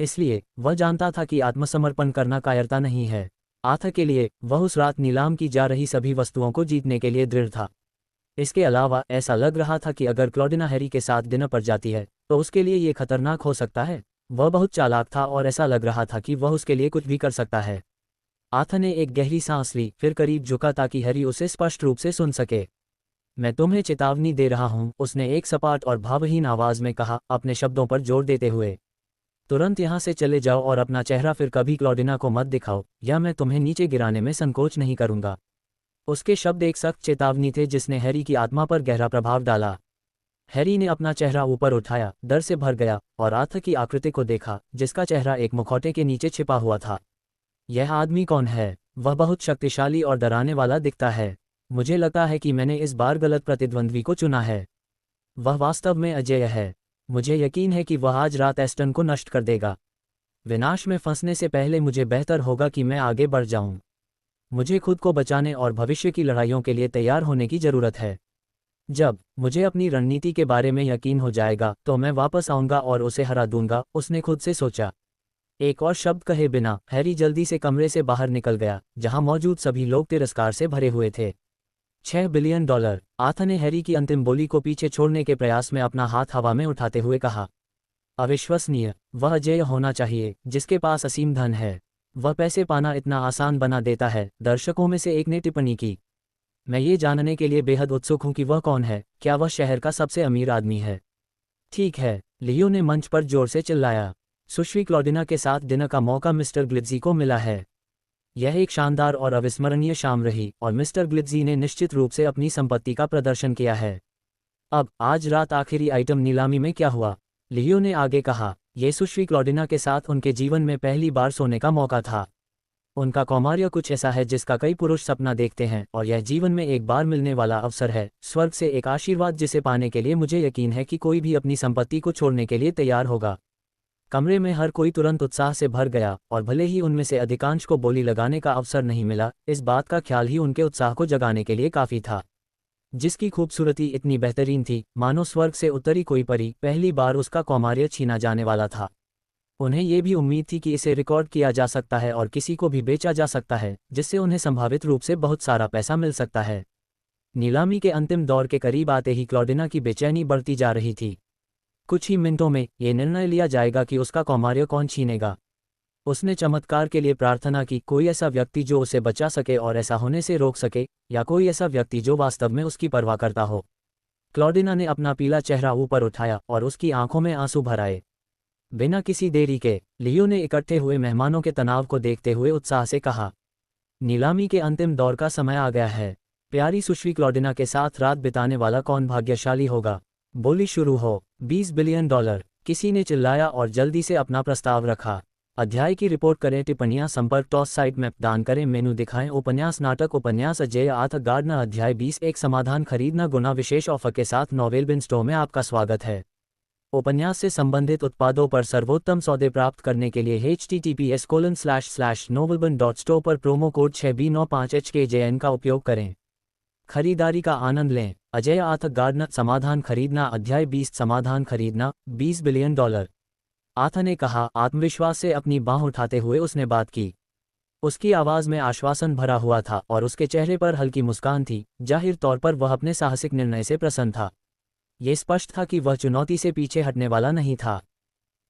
इसलिए वह जानता था कि आत्मसमर्पण करना कायरता नहीं है। आर्थर के लिए वह उस रात नीलाम की जा रही सभी वस्तुओं को जीतने के लिए दृढ़ था। इसके अलावा ऐसा लग रहा था कि अगर क्लॉडिना हैरी के साथ डिनर पर जाती है तो उसके लिए ये खतरनाक हो सकता है। वह बहुत चालाक था और ऐसा लग रहा था कि वह उसके लिए कुछ भी कर सकता है। आर्थर ने एक गहरी सांस ली, फिर करीब झुका ताकि हैरी उसे स्पष्ट रूप से सुन सके। मैं तुम्हें चेतावनी दे रहा हूं, उसने एक सपाट और भावहीन आवाज में कहा, अपने शब्दों पर जोर देते हुए। तुरंत यहां से चले जाओ और अपना चेहरा फिर कभी क्लॉडिना को मत दिखाओ, या मैं तुम्हें नीचे गिराने में संकोच नहीं करूंगा। उसके शब्द एक सख्त चेतावनी थे जिसने हैरी की आत्मा पर गहरा प्रभाव डाला। हैरी ने अपना चेहरा ऊपर उठाया, डर से भर गया, और आर्थर की आकृति को देखा जिसका चेहरा एक मुखौटे के नीचे छिपा हुआ था। यह आदमी कौन है? वह बहुत शक्तिशाली और डराने वाला दिखता है। मुझे लगता है कि मैंने इस बार गलत प्रतिद्वंद्वी को चुना है। वह वास्तव में अजेय है। मुझे यकीन है कि वह आज रात एस्टन को नष्ट कर देगा। विनाश में फंसने से पहले मुझे बेहतर होगा कि मैं आगे बढ़ जाऊं। मुझे खुद को बचाने और भविष्य की लड़ाइयों के लिए तैयार होने की जरूरत है। जब मुझे अपनी रणनीति के बारे में यकीन हो जाएगा तो मैं वापस आऊंगा और उसे हरा दूंगा, उसने खुद से सोचा। एक और शब्द कहे बिना हैरी जल्दी से कमरे से बाहर निकल गया, जहां मौजूद सभी लोग तिरस्कार से भरे हुए थे। $6 बिलियन। आर्थर ने हैरी की अंतिम बोली को पीछे छोड़ने के प्रयास में अपना हाथ हवा में उठाते हुए कहा। अविश्वसनीय। वह अजेय होना चाहिए जिसके पास असीम धन है। वह पैसे पाना इतना आसान बना देता है, दर्शकों में से एक ने टिप्पणी की। मैं ये जानने के लिए बेहद उत्सुक हूं कि वह कौन है। क्या वह शहर का सबसे अमीर आदमी है? ठीक है, लियो ने मंच पर जोर से चिल्लाया। सुश्री क्लॉडिना के साथ डिनर का मौका मिस्टर ग्लिट्जी को मिला है। यह एक शानदार और अविस्मरणीय शाम रही और मिस्टर ग्लिट्जी ने निश्चित रूप से अपनी संपत्ति का प्रदर्शन किया है। अब आज रात आखिरी आइटम नीलामी में क्या हुआ? लियो ने आगे कहा। यह सुश्री क्लॉडिना के साथ उनके जीवन में पहली बार सोने का मौका था। उनका कौमार्य कुछ ऐसा है जिसका कई पुरुष सपना देखते हैं, और यह जीवन में एक बार मिलने वाला अवसर है, स्वर्ग से एक आशीर्वाद जिसे पाने के लिए मुझे यकीन है कि कोई भी अपनी संपत्ति को छोड़ने के लिए तैयार होगा। कमरे में हर कोई तुरंत उत्साह से भर गया, और भले ही उनमें से अधिकांश को बोली लगाने का अवसर नहीं मिला, इस बात का ख्याल ही उनके उत्साह को जगाने के लिए काफ़ी था। जिसकी खूबसूरती इतनी बेहतरीन थी, मानो स्वर्ग से उतरी कोई परी, पहली बार उसका कौमार्य छीना जाने वाला था। उन्हें ये भी उम्मीद थी कि इसे रिकॉर्ड किया जा सकता है और किसी को भी बेचा जा सकता है, जिससे उन्हें संभावित रूप से बहुत सारा पैसा मिल सकता है। नीलामी के अंतिम दौर के करीब आते ही क्लॉडिना की बेचैनी बढ़ती जा रही थी। कुछ ही मिनटों में ये निर्णय लिया जाएगा कि उसका कौमार्य कौन छीनेगा। उसने चमत्कार के लिए प्रार्थना की, कोई ऐसा व्यक्ति जो उसे बचा सके और ऐसा होने से रोक सके, या कोई ऐसा व्यक्ति जो वास्तव में उसकी परवाह करता हो। क्लॉडिना ने अपना पीला चेहरा ऊपर उठाया और उसकी आंखों में आंसू भर आए। बिना किसी देरी के लियो ने इकट्ठे हुए मेहमानों के तनाव को देखते हुए उत्साह से कहा, नीलामी के अंतिम दौर का समय आ गया है। प्यारी सुश्री क्लॉडिना के साथ रात बिताने वाला कौन भाग्यशाली होगा? बोली शुरू हो। $20 बिलियन, किसी ने चिल्लाया और जल्दी से अपना प्रस्ताव रखा। अध्याय की रिपोर्ट करें, टिप्पणियां, संपर्क, टॉस साइट मैप दान करें, मेनू दिखाएं, उपन्यास, नाटक, उपन्यास अजेय आर्थर गार्डनर, अध्याय 20, एक समाधान खरीदना गुना, विशेष ऑफर के साथ नॉवेल बिन स्टोर में आपका स्वागत है। उपन्यास से संबंधित उत्पादों पर सर्वोत्तम सौदे प्राप्त करने के लिए https://novelbin.store पर प्रोमो कोड 6B95HKJN का उपयोग करें। खरीदारी का आनंद लें। अजेय आर्थर गार्डनर, समाधान खरीदना, अध्याय 20, समाधान खरीदना, $20 बिलियन। आर्थर ने कहा, आत्मविश्वास से अपनी बाँह उठाते हुए उसने बात की। उसकी आवाज़ में आश्वासन भरा हुआ था और उसके चेहरे पर हल्की मुस्कान थी। जाहिर तौर पर वह अपने साहसिक निर्णय से प्रसन्न था। ये स्पष्ट था कि वह चुनौती से पीछे हटने वाला नहीं था।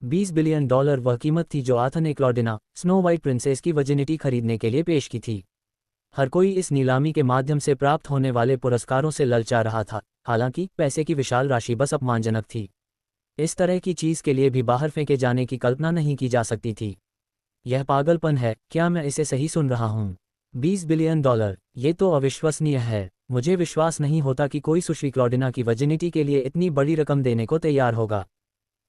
$20 बिलियन वह कीमत थी जो आर्थर ने क्लॉडिना, स्नो वाइट प्रिंसेस की वर्जिनिटी खरीदने के लिए पेश की थी। हर कोई इस नीलामी के माध्यम से प्राप्त होने वाले पुरस्कारों से ललचा रहा था, हालांकि पैसे की विशाल राशि बस अपमानजनक थी। इस तरह की चीज़ के लिए भी बाहर फेंके जाने की कल्पना नहीं की जा सकती थी। यह पागलपन है। क्या मैं इसे सही सुन रहा हूँ? $20 बिलियन, ये तो अविश्वसनीय है। मुझे विश्वास नहीं होता कि कोई सुश्री क्लॉडिना की वर्जिनिटी के लिए इतनी बड़ी रकम देने को तैयार होगा।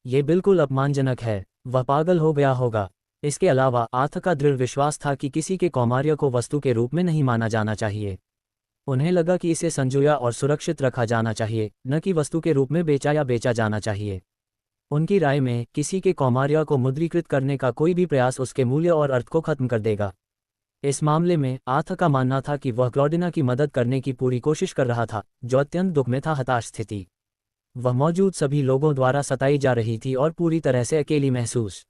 ये बिल्कुल अपमानजनक है। वह पागल हो गया होगा। इसके अलावा आर्थर का दृढ़ विश्वास था कि किसी के कौमार्य को वस्तु के रूप में नहीं माना जाना चाहिए। उन्हें लगा कि इसे संजोया और सुरक्षित रखा जाना चाहिए, न कि वस्तु के रूप में बेचा या बेचा जाना चाहिए। उनकी राय में किसी के कौमार्य को मुद्रीकृत करने का कोई भी प्रयास उसके मूल्य और अर्थ को खत्म कर देगा। इस मामले में आर्थर का मानना था कि वह क्लॉडिना की मदद करने की पूरी कोशिश कर रहा था, जो अत्यंत दुख में था, हताश स्थिति। वह मौजूद सभी लोगों द्वारा सताई जा रही थी और पूरी तरह से अकेली महसूस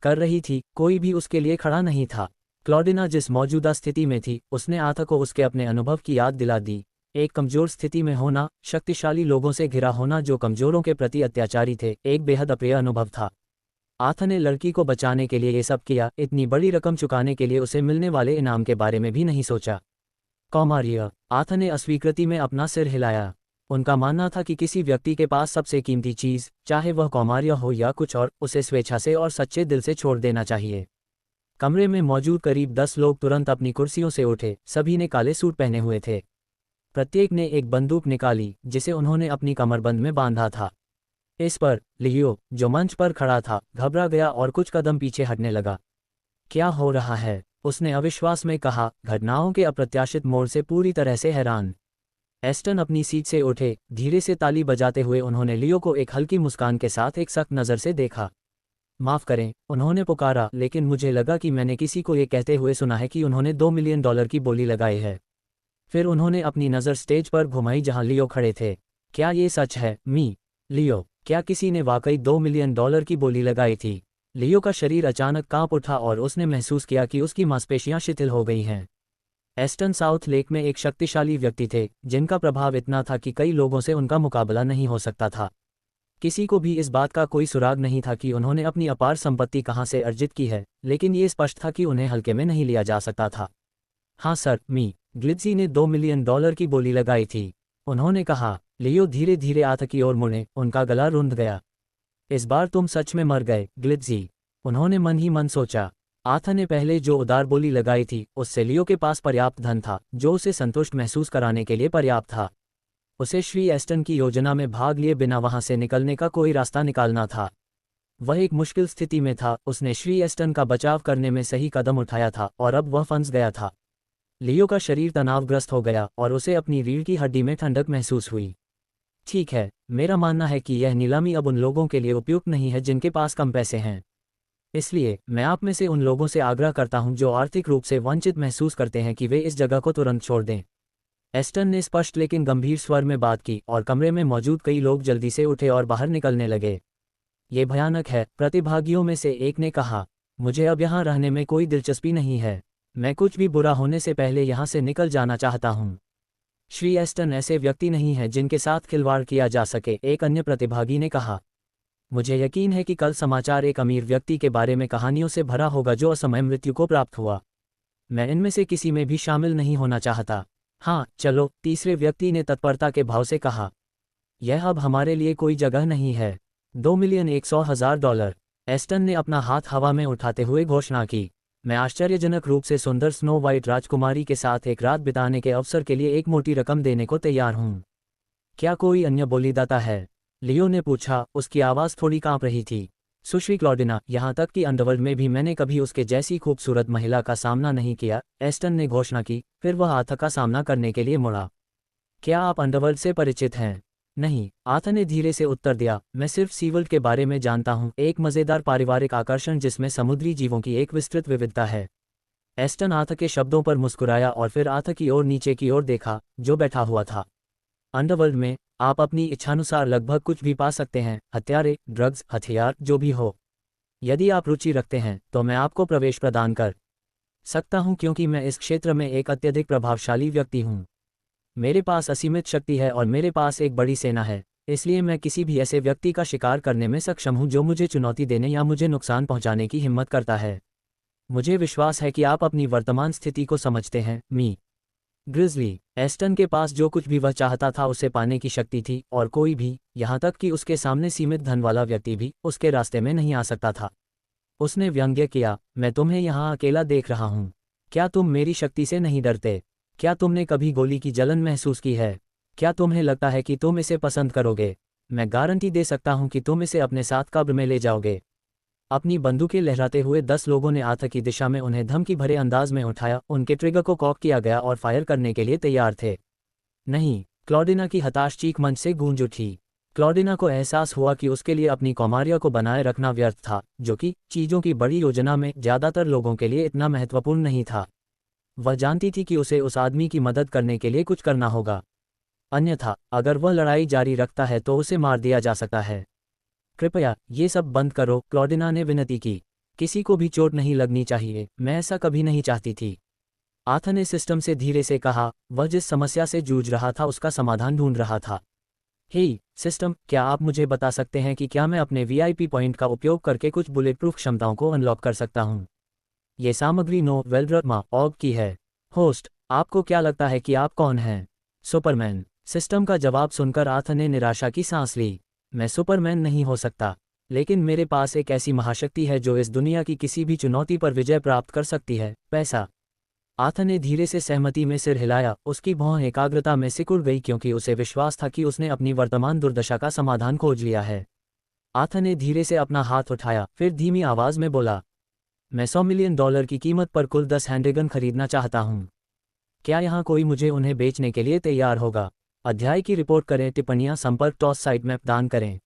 कर रही थी। कोई भी उसके लिए खड़ा नहीं था। क्लॉडिना जिस मौजूदा स्थिति में थी, उसने आर्थर को उसके अपने अनुभव की याद दिला दी। एक कमजोर स्थिति में होना, शक्तिशाली लोगों से घिरा होना जो कमजोरों के प्रति अत्याचारी थे, एक बेहद अप्रिय अनुभव था। आर्थर ने लड़की को बचाने के लिए ये सब किया, इतनी बड़ी रकम चुकाने के लिए उसे मिलने वाले इनाम के बारे में भी नहीं सोचा। कौमार्य। आर्थर ने अस्वीकृति में अपना सिर हिलाया। उनका मानना था कि किसी व्यक्ति के पास सबसे कीमती चीज़, चाहे वह कौमार्य हो या कुछ और, उसे स्वेच्छा से और सच्चे दिल से छोड़ देना चाहिए। कमरे में मौजूद करीब 10 लोग तुरंत अपनी कुर्सियों से उठे। सभी ने काले सूट पहने हुए थे। प्रत्येक ने एक बंदूक निकाली जिसे उन्होंने अपनी कमरबंद में बांधा था। इस पर लियो, जो मंच पर खड़ा था, घबरा गया और कुछ कदम पीछे हटने लगा। क्या हो रहा है? उसने अविश्वास में कहा, घटनाओं के अप्रत्याशित मोड़ से पूरी तरह से हैरान। एस्टन अपनी सीट से उठे। धीरे से ताली बजाते हुए उन्होंने लियो को एक हल्की मुस्कान के साथ एक सख्त नज़र से देखा। माफ़ करें, उन्होंने पुकारा, लेकिन मुझे लगा कि मैंने किसी को ये कहते हुए सुना है कि उन्होंने $2 मिलियन की बोली लगाई है। फिर उन्होंने अपनी नज़र स्टेज पर घुमाई जहां लियो खड़े थे। क्या ये सच है, मी? लियो, क्या किसी ने वाकई $2 मिलियन की बोली लगाई थी? लियो का शरीर अचानक कांप उठा और उसने महसूस किया कि उसकी मांसपेशियां शिथिल हो गई हैं। एस्टन साउथ लेक में एक शक्तिशाली व्यक्ति थे जिनका प्रभाव इतना था कि कई लोगों से उनका मुकाबला नहीं हो सकता था। किसी को भी इस बात का कोई सुराग नहीं था कि उन्होंने अपनी अपार संपत्ति कहाँ से अर्जित की है, लेकिन ये स्पष्ट था कि उन्हें हल्के में नहीं लिया जा सकता था। हाँ सर, ग्लिट्जी ने $2 मिलियन की बोली लगाई थी। उन्होंने कहा। लियो धीरे धीरे आथ की ओर मुड़े, उनका गला रुंध गया। इस बार तुम सच में मर गए, ग्लिट्जी, उन्होंने मन ही मन सोचा। आथ ने पहले जो उदार बोली लगाई थी उससे लियो के पास पर्याप्त धन था जो उसे संतुष्ट महसूस कराने के लिए पर्याप्त था। उसे श्री एस्टन की योजना में भाग लिए बिना वहां से निकलने का कोई रास्ता निकालना था। वह एक मुश्किल स्थिति में था। उसने श्री एस्टन का बचाव करने में सही कदम उठाया था और अब वह फंस गया था। लियो का शरीर तनावग्रस्त हो गया और उसे अपनी रीढ़ की हड्डी में ठंडक महसूस हुई। ठीक है, मेरा मानना है कि यह नीलामी अब उन लोगों के लिए उपयुक्त नहीं है जिनके पास कम पैसे हैं। इसलिए मैं आप में से उन लोगों से आग्रह करता हूं जो आर्थिक रूप से वंचित महसूस करते हैं कि वे इस जगह को तुरंत छोड़ दें। एस्टन ने स्पष्ट लेकिन गंभीर स्वर में बात की और कमरे में मौजूद कई लोग जल्दी से उठे और बाहर निकलने लगे। ये भयानक है, प्रतिभागियों में से एक ने कहा। मुझे अब यहाँ रहने में कोई दिलचस्पी नहीं है। मैं कुछ भी बुरा होने से पहले यहाँ से निकल जाना चाहता हूँ। श्री एस्टन ऐसे व्यक्ति नहीं हैं जिनके साथ खिलवाड़ किया जा सके, एक अन्य प्रतिभागी ने कहा। मुझे यकीन है कि कल समाचार एक अमीर व्यक्ति के बारे में कहानियों से भरा होगा जो असमय मृत्यु को प्राप्त हुआ। मैं इनमें से किसी में भी शामिल नहीं होना चाहता। हाँ चलो, तीसरे व्यक्ति ने तत्परता के भाव से कहा। यह अब हमारे लिए कोई जगह नहीं है। $2,100,000। एस्टन ने अपना हाथ हवा में उठाते हुए घोषणा की। मैं आश्चर्यजनक रूप से सुंदर स्नो वाइट राजकुमारी के साथ एक रात बिताने के अवसर के लिए एक मोटी रकम देने को तैयार हूँ। क्या कोई अन्य बोलीदाता है? लियो ने पूछा, उसकी आवाज़ थोड़ी कांप रही थी। सुश्री क्लॉडिना, यहाँ तक कि अंडरवर्ल्ड में भी मैंने कभी उसके जैसी खूबसूरत महिला का सामना नहीं किया, एस्टन ने घोषणा की। फिर वह आथ का सामना करने के लिए मुड़ा। क्या आप अंडरवर्ल्ड से परिचित हैं? नहीं, आथ ने धीरे से उत्तर दिया। मैं सिर्फ सीवर्ल्ड के बारे में जानता हूँ, एक मज़ेदार पारिवारिक आकर्षण जिसमें समुद्री जीवों की एक विस्तृत विविधता है। एस्टन आथ के शब्दों पर मुस्कुराया और फिर आथ की ओर नीचे की ओर देखा, जो बैठा हुआ था। अंडरवर्ल्ड में आप अपनी इच्छानुसार लगभग कुछ भी पा सकते हैं, हत्यारे, ड्रग्स, हथियार, जो भी हो। यदि आप रुचि रखते हैं तो मैं आपको प्रवेश प्रदान कर सकता हूं क्योंकि मैं इस क्षेत्र में एक अत्यधिक प्रभावशाली व्यक्ति हूं। मेरे पास असीमित शक्ति है और मेरे पास एक बड़ी सेना है, इसलिए मैं किसी भी ऐसे व्यक्ति का शिकार करने में सक्षम हूं जो मुझे चुनौती देने या मुझे नुकसान पहुंचाने की हिम्मत करता है। मुझे विश्वास है कि आप अपनी वर्तमान स्थिति को समझते हैं, ग्रिज़ली। एस्टन के पास जो कुछ भी वह चाहता था उसे पाने की शक्ति थी और कोई भी, यहाँ तक कि उसके सामने सीमित धन वाला व्यक्ति भी, उसके रास्ते में नहीं आ सकता था। उसने व्यंग्य किया, मैं तुम्हें यहाँ अकेला देख रहा हूँ। क्या तुम मेरी शक्ति से नहीं डरते? क्या तुमने कभी गोली की जलन महसूस की है? क्या तुम्हें लगता है कि तुम इसे पसंद करोगे? मैं गारंटी दे सकता हूँ कि तुम इसे अपने साथ कब्र में ले जाओगे। अपनी बंदूकें लहराते हुए 10 लोगों ने आथ की दिशा में उन्हें धमकी भरे अंदाज में उठाया। उनके ट्रिगर को कॉक किया गया और फायर करने के लिए तैयार थे। नहीं, क्लॉडिना की हताश चीख मंच से गूंज उठी। क्लॉडिना को एहसास हुआ कि उसके लिए अपनी कौमार्य को बनाए रखना व्यर्थ था, जो कि चीज़ों की बड़ी योजना में ज़्यादातर लोगों के लिए इतना महत्वपूर्ण नहीं था। वह जानती थी कि उसे उस आदमी की मदद करने के लिए कुछ करना होगा, अन्यथा अगर वह लड़ाई जारी रखता है तो उसे मार दिया जा सकता है। कृपया ये सब बंद करो, क्लॉडिना ने विनती की। किसी को भी चोट नहीं लगनी चाहिए, मैं ऐसा कभी नहीं चाहती थी। आथ ने सिस्टम से धीरे से कहा। वह जिस समस्या से जूझ रहा था उसका समाधान ढूंढ रहा था। हे सिस्टम, क्या आप मुझे बता सकते हैं कि क्या मैं अपने VIP पॉइंट का उपयोग करके कुछ बुलेटप्रूफ क्षमताओं को अनलॉक कर सकता हूं? ये सामग्री वेल्ड्रमा ऑग की है। होस्ट, आपको क्या लगता है कि आप कौन हैं? सुपरमैन। सिस्टम का जवाब सुनकर आथ ने निराशा की सांस ली। मैं सुपरमैन नहीं हो सकता, लेकिन मेरे पास एक ऐसी महाशक्ति है जो इस दुनिया की किसी भी चुनौती पर विजय प्राप्त कर सकती है, पैसा। आथ ने धीरे से सहमति में सिर हिलाया। उसकी भौं एकाग्रता में सिकुड़ गई क्योंकि उसे विश्वास था कि उसने अपनी वर्तमान दुर्दशा का समाधान खोज लिया है। आथ ने धीरे से अपना हाथ उठाया, फिर धीमी आवाज में बोला, मैं $100 मिलियन की कीमत पर कुल 10 हैंडगन खरीदना चाहता हूँ। क्या यहाँ कोई मुझे उन्हें बेचने के लिए तैयार होगा? अध्याय की रिपोर्ट करें, टिप्पणियाँ, संपर्क, टॉस साइट मैप दान करें।